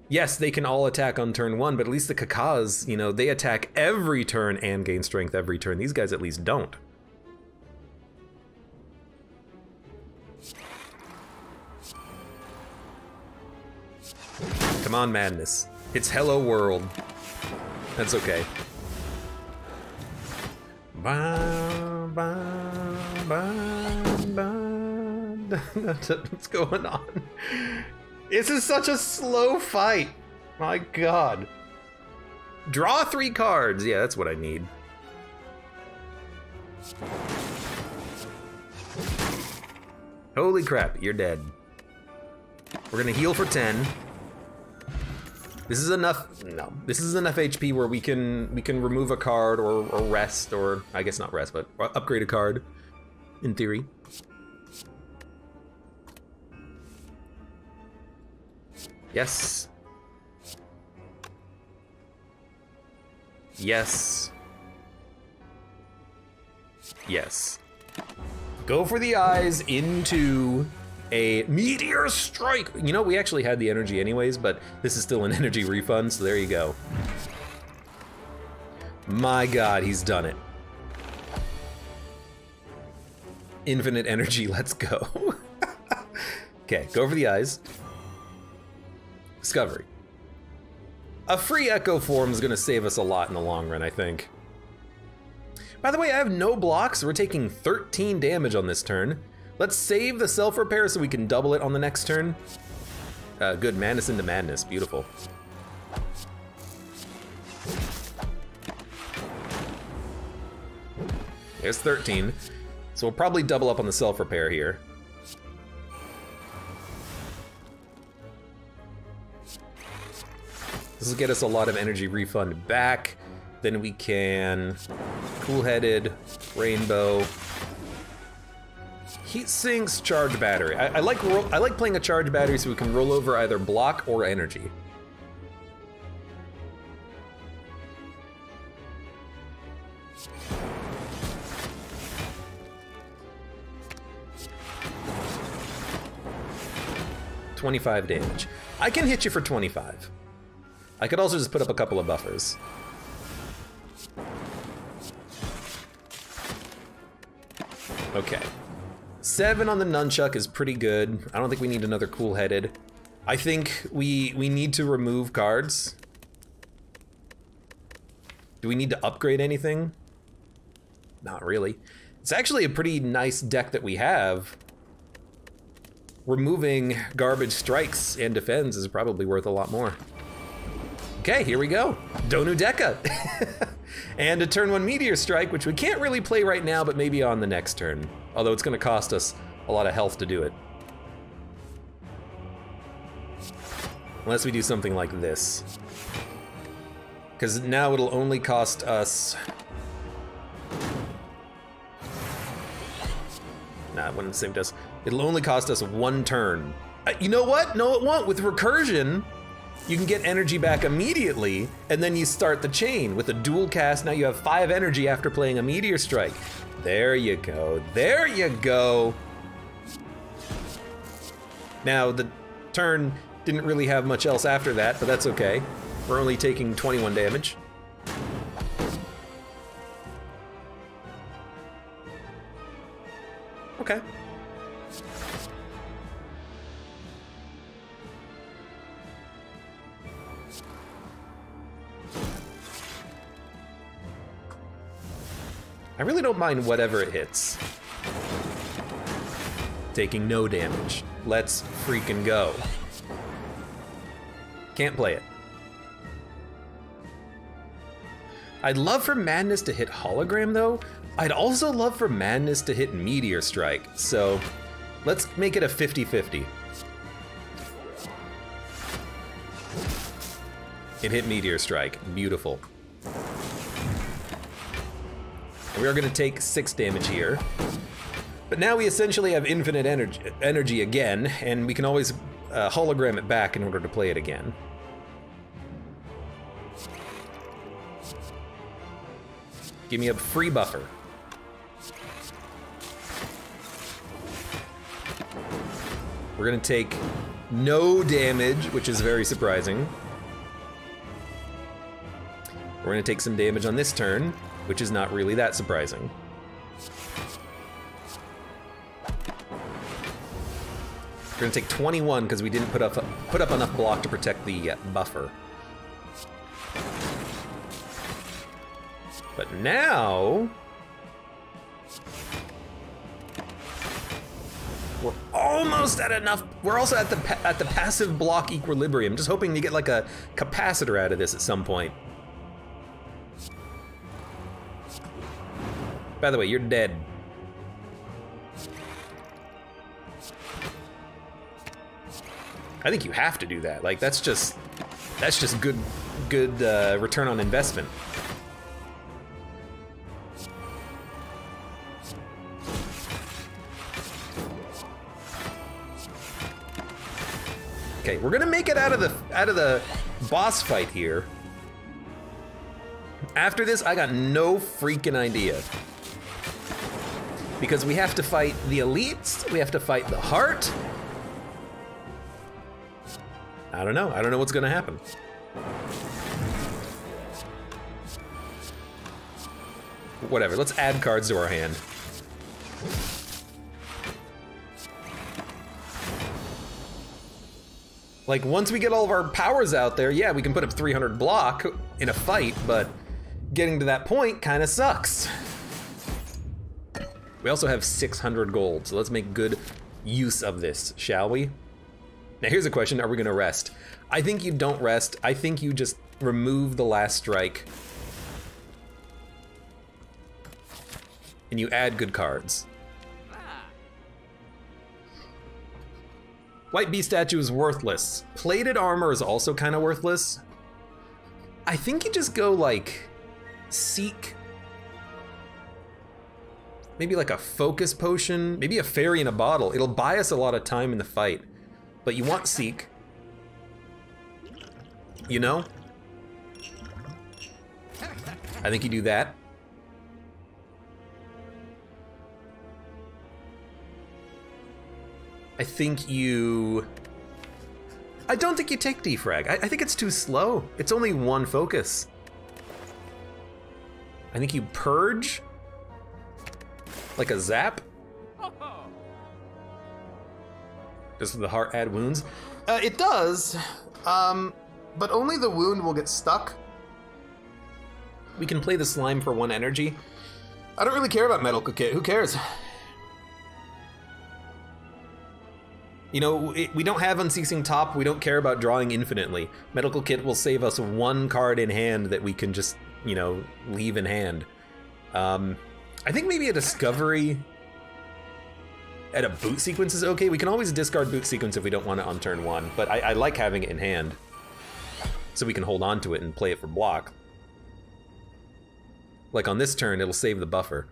S1: Yes, they can all attack on turn 1, but at least the Kakas, you know, they attack every turn and gain strength every turn. These guys at least don't. Come on, Madness. It's Hello World. That's okay. What's going on? This is such a slow fight. My god. Draw 3 cards. Yeah, that's what I need. Holy crap, you're dead. We're gonna heal for 10. This is enough. No, this is enough HP where we can remove a card or rest, or I guess not rest, but upgrade a card, in theory. Yes. Yes. Yes. Go for the eyes into a meteor strike. You know, we actually had the energy anyways, but this is still an energy refund, so there you go. My God, he's done it. Infinite energy, let's go. Okay, go for the eyes. Discovery. A free echo form is gonna save us a lot in the long run, I think. By the way, I have no blocks. We're taking 13 damage on this turn. Let's save the self-repair so we can double it on the next turn. Good, madness into madness, beautiful. There's 13. So we'll probably double up on the self-repair here. This will get us a lot of energy refund back. Then we can cool-headed, rainbow, heat sinks, charge battery. I like playing a charge battery so we can roll over either block or energy. $25 damage. I can hit you for 25. I could also just put up a couple of buffers. Okay. 7 on the nunchuck is pretty good. I don't think we need another cool-headed. I think we need to remove cards. Do we need to upgrade anything? Not really. It's actually a pretty nice deck that we have. Removing garbage strikes and defends is probably worth a lot more. Okay, here we go. Donu Deka. And a turn 1 meteor strike, which we can't really play right now, but maybe on the next turn. Although it's gonna cost us a lot of health to do it. Unless we do something like this. Because now it'll only cost us... Nah, it wouldn't save us. It'll only cost us 1 turn. You know what? No, it won't. With recursion, you can get energy back immediately, and then you start the chain. With a dual cast, now you have 5 energy after playing a meteor strike. There you go. There you go. Now, the turn didn't really have much else after that, but that's okay. We're only taking 21 damage. Okay. I really don't mind whatever it hits. Taking no damage. Let's freaking go. Can't play it. I'd love for Madness to hit Hologram though. I'd also love for Madness to hit Meteor Strike. So let's make it a 50-50. It hit Meteor Strike, beautiful. We are gonna take 6 damage here. But now we essentially have infinite energy again, and we can always hologram it back in order to play it again. Give me a free buffer. We're gonna take no damage, which is very surprising. We're gonna take some damage on this turn, which is not really that surprising. We're gonna take 21 because we didn't put up enough block to protect the buffer. But now we're almost at enough. We're also at the passive block equilibrium. Just hoping to get like a capacitor out of this at some point. By the way, you're dead. I think you have to do that. Like that's just good return on investment. Okay, we're gonna make it out of the boss fight here. After this, I got no freaking idea. Because we have to fight the elites, we have to fight the heart. I don't know what's gonna happen. Whatever, let's add cards to our hand. Like, once we get all of our powers out there, yeah, we can put up 300 block in a fight, but getting to that point kinda sucks. We also have 600 gold, so let's make good use of this, shall we? Now here's a question, are we gonna rest? I think you don't rest, I think you just remove the last strike. And you add good cards. White Beast statue is worthless. Plated armor is also kind of worthless. I think you just go like, seek. Maybe like a focus potion, maybe a fairy in a bottle. It'll buy us a lot of time in the fight. But you want seek. You know? I think you do that. I don't think you take defrag. I think it's too slow. It's only one focus. I think you purge. Like a zap. Does the heart add wounds? It does, but only the wound will get stuck. We can play the slime for 1 energy. I don't really care about medical kit, who cares? You know, we don't have Unceasing Top, we don't care about drawing infinitely. Medical Kit will save us 1 card in hand that we can just, you know, leave in hand. I think maybe a Discovery at a Boot Sequence is okay. We can always discard Boot Sequence if we don't want it on turn 1, but I like having it in hand. So we can hold on to it and play it for block. Like on this turn, it'll save the buffer.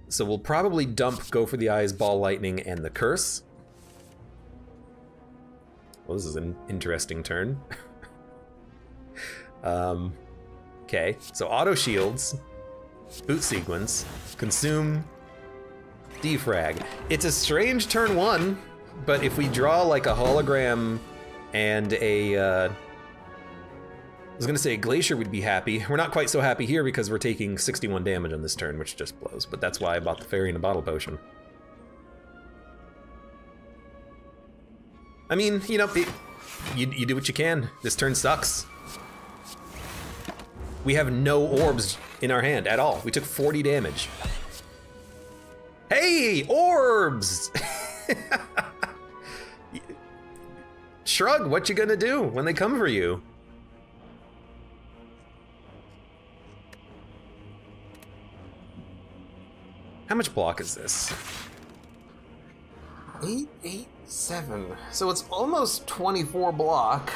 S1: So we'll probably dump Go for the Eyes, Ball Lightning, and the Curse. Well, this is an interesting turn. Okay, so auto shields, boot sequence, consume, defrag. It's a strange turn 1, but if we draw like a hologram and a, I was gonna say a glacier, we'd be happy. We're not quite so happy here because we're taking 61 damage on this turn, which just blows, but that's why I bought the fairy in a bottle potion. I mean, you know, you do what you can. This turn sucks. We have no orbs in our hand at all. We took 40 damage. Hey, orbs! Shrug, what you gonna do when they come for you? How much block is this? 887. So it's almost 24 block.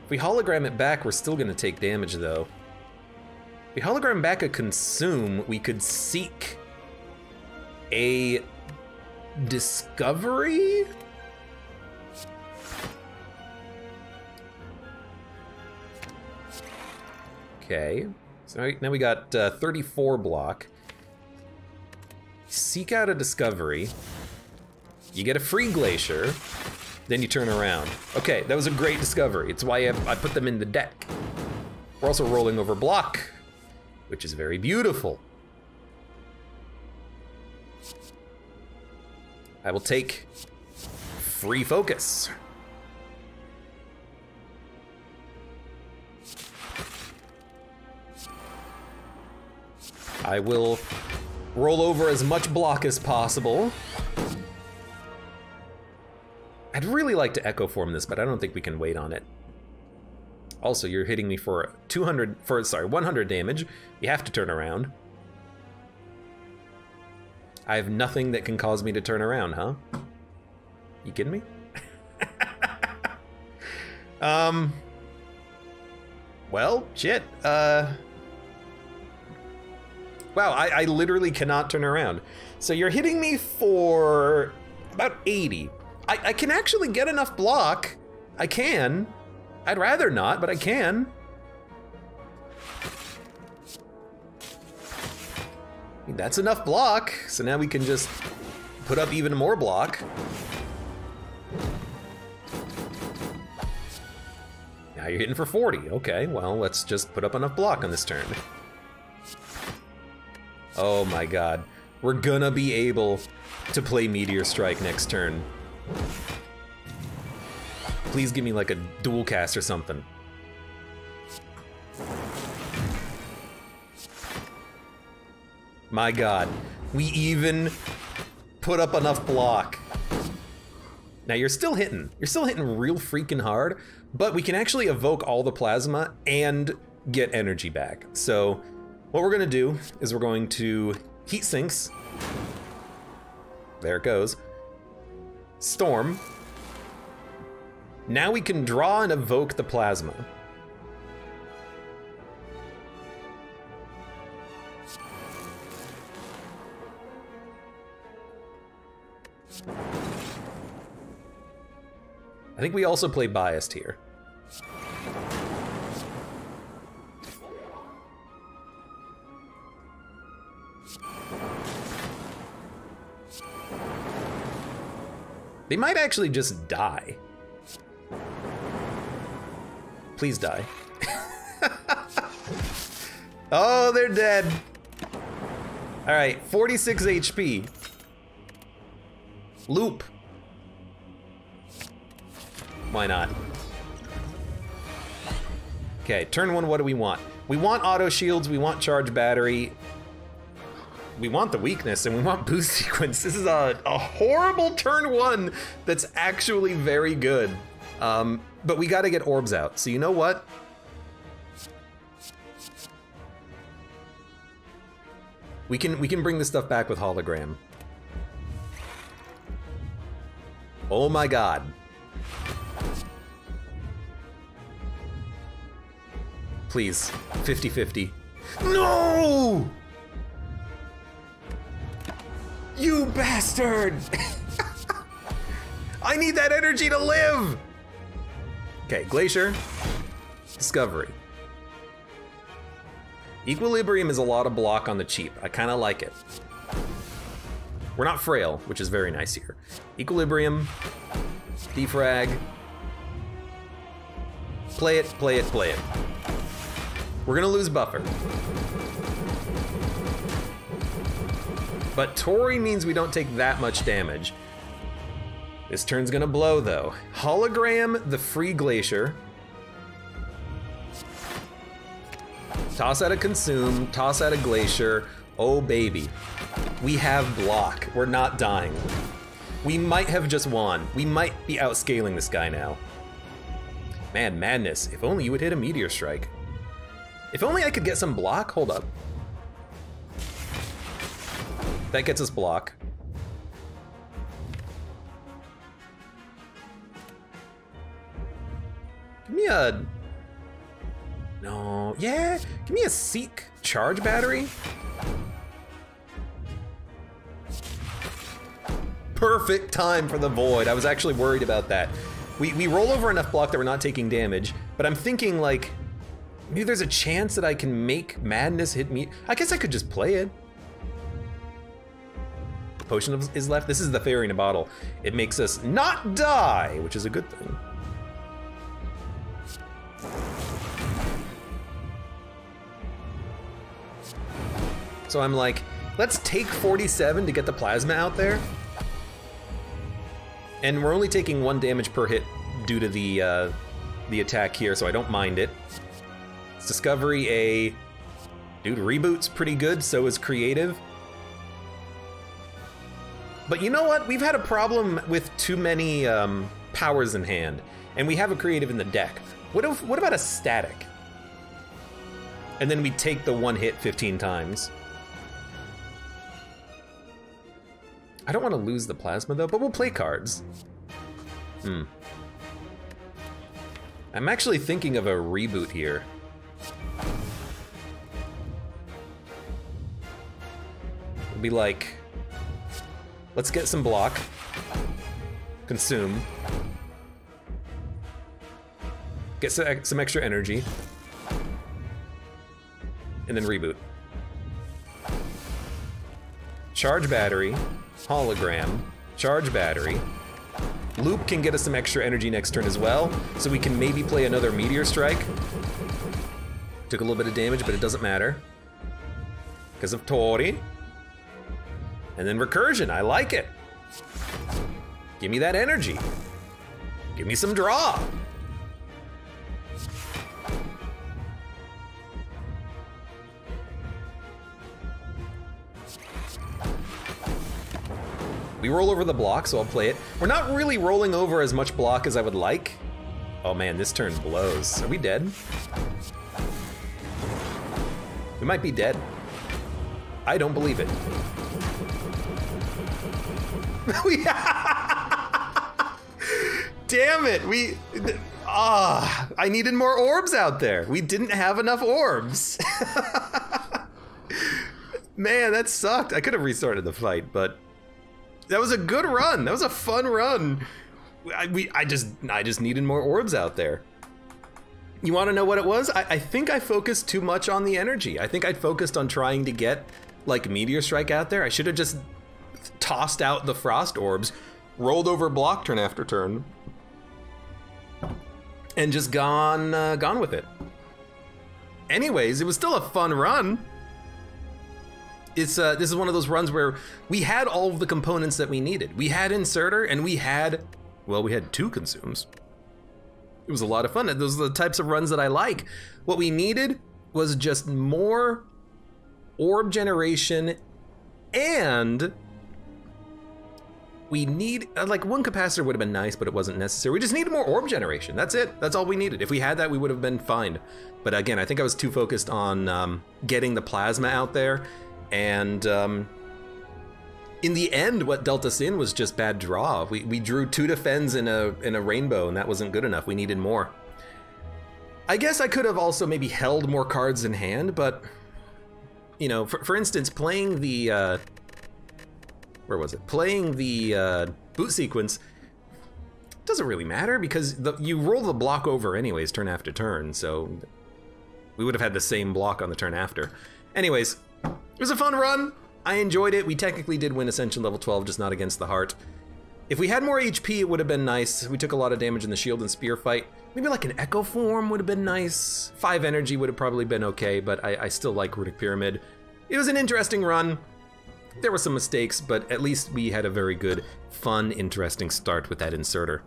S1: If we hologram it back, we're still gonna take damage though. If we hologram back a consume, we could seek a discovery? Okay, so now we got 34 block. Seek out a discovery. You get a free glacier, then you turn around. Okay, that was a great discovery. It's why I put them in the deck. We're also rolling over block, which is very beautiful. I will take free focus. I will roll over as much block as possible. I'd really like to echo form this, but I don't think we can wait on it. Also, you're hitting me for 100 damage. You have to turn around. I have nothing that can cause me to turn around, huh? You kidding me? Well, shit. Wow, I literally cannot turn around. So you're hitting me for about 80. I can actually get enough block. I can. I'd rather not, but I can. That's enough block, so now we can just put up even more block. Now you're hitting for 40. Okay, well, let's just put up enough block on this turn. Oh my god. We're gonna be able to play Meteor Strike next turn. Please give me like a dual cast or something. My god, we even put up enough block. Now you're still hitting real freaking hard, but we can actually evoke all the plasma and get energy back. So what we're gonna do is we're going to heat sinks. There it goes. Storm. Now we can draw and evoke the plasma. I think we also play biased here. They might actually just die. Please die. Oh, they're dead. All right, 46 HP. Loop. Why not? Okay, turn one, what do we want? We want auto shields, we want charge battery. We want the weakness and we want boost sequence. This is a horrible turn one that's actually very good. But we gotta get orbs out. So you know what? We can bring this stuff back with hologram. Oh my god. Please, 50-50. No! You bastard! I need that energy to live! Okay, Glacier. Discovery. Equilibrium is a lot of block on the cheap. I kinda like it. We're not frail, which is very nice here. Equilibrium. Defrag. Play it, play it, play it. We're gonna lose buffer. But Tori means we don't take that much damage. This turn's gonna blow though. Hologram the free Glacier. Toss out a Consume, toss out a Glacier. Oh baby. We have block. We're not dying. We might have just won. We might be outscaling this guy now. Man, madness. If only you would hit a Meteor Strike. If only I could get some block. Hold up. That gets us block. Give me a... No, yeah, give me a Seek charge battery. Perfect time for the Void. I was actually worried about that. We roll over enough block that we're not taking damage, but I'm thinking like, maybe there's a chance that I can make Madness hit me. I guess I could just play it. Potion is left. This is the fairy in a bottle. It makes us not die, which is a good thing. So I'm like, let's take 47 to get the plasma out there. And we're only taking 1 damage per hit due to the attack here, so I don't mind it. It's Discovery a... Dude, Reboot's pretty good, so is Creative. But you know what? We've had a problem with too many powers in hand, and we have a Creative in the deck. What about a Static? And then we take the 1 hit 15 times. I don't want to lose the plasma though, but we'll play cards. I'm actually thinking of a Reboot here. It'll be like, let's get some block. consume. Get some extra energy. And then reboot. Charge battery, hologram, charge battery. Loop can get us some extra energy next turn as well, so we can maybe play another meteor strike. Took a little bit of damage, but it doesn't matter. Because of Tori. And then recursion, I like it. Give me that energy. Give me some draw. We roll over the block, so I'll play it. We're not really rolling over as much block as I would like. Oh man, this turn blows. Are we dead? We might be dead. I don't believe it. Damn it, I needed more orbs out there. We didn't have enough orbs. Man, that sucked. I could have restarted the fight, but that was a good run. That was a fun run. I just needed more orbs out there. You want to know what it was? I think I focused too much on the energy. I think I focused on trying to get like Meteor Strike out there. I should have just tossed out the Frost Orbs, rolled over block turn after turn, and just gone with it. Anyways, it was still a fun run. This is one of those runs where we had all of the components that we needed. We had Inserter and we had 2 consumes. It was a lot of fun. Those are the types of runs that I like. What we needed was just more orb generation, and we need, like, 1 capacitor would have been nice, but it wasn't necessary. We just needed more orb generation. That's it. That's all we needed. If we had that, we would have been fine. But again, I think I was too focused on getting the plasma out there. And in the end, what dealt us in was just bad draw. We drew 2 defends in a rainbow, and that wasn't good enough. We needed more. I guess I could have also maybe held more cards in hand, but you know, for instance, playing the where was it? Playing the boot sequence doesn't really matter because you roll the block over anyways, turn after turn. So we would have had the same block on the turn after. Anyways. It was a fun run. I enjoyed it. We technically did win Ascension level 12, just not against the heart. If we had more HP, it would have been nice. We took a lot of damage in the shield and spear fight. Maybe like an Echo Form would have been nice. 5 energy would have probably been okay, but I still like Runic Pyramid. It was an interesting run. There were some mistakes, but at least we had a very good, fun, interesting start with that Inserter.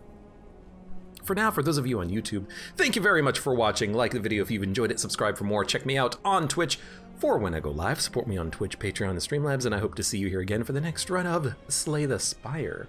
S1: For now, for those of you on YouTube, thank you very much for watching. Like the video if you've enjoyed it, subscribe for more. Check me out on Twitch for when I go live. Support me on Twitch, Patreon, and Streamlabs, and I hope to see you here again for the next run of Slay the Spire.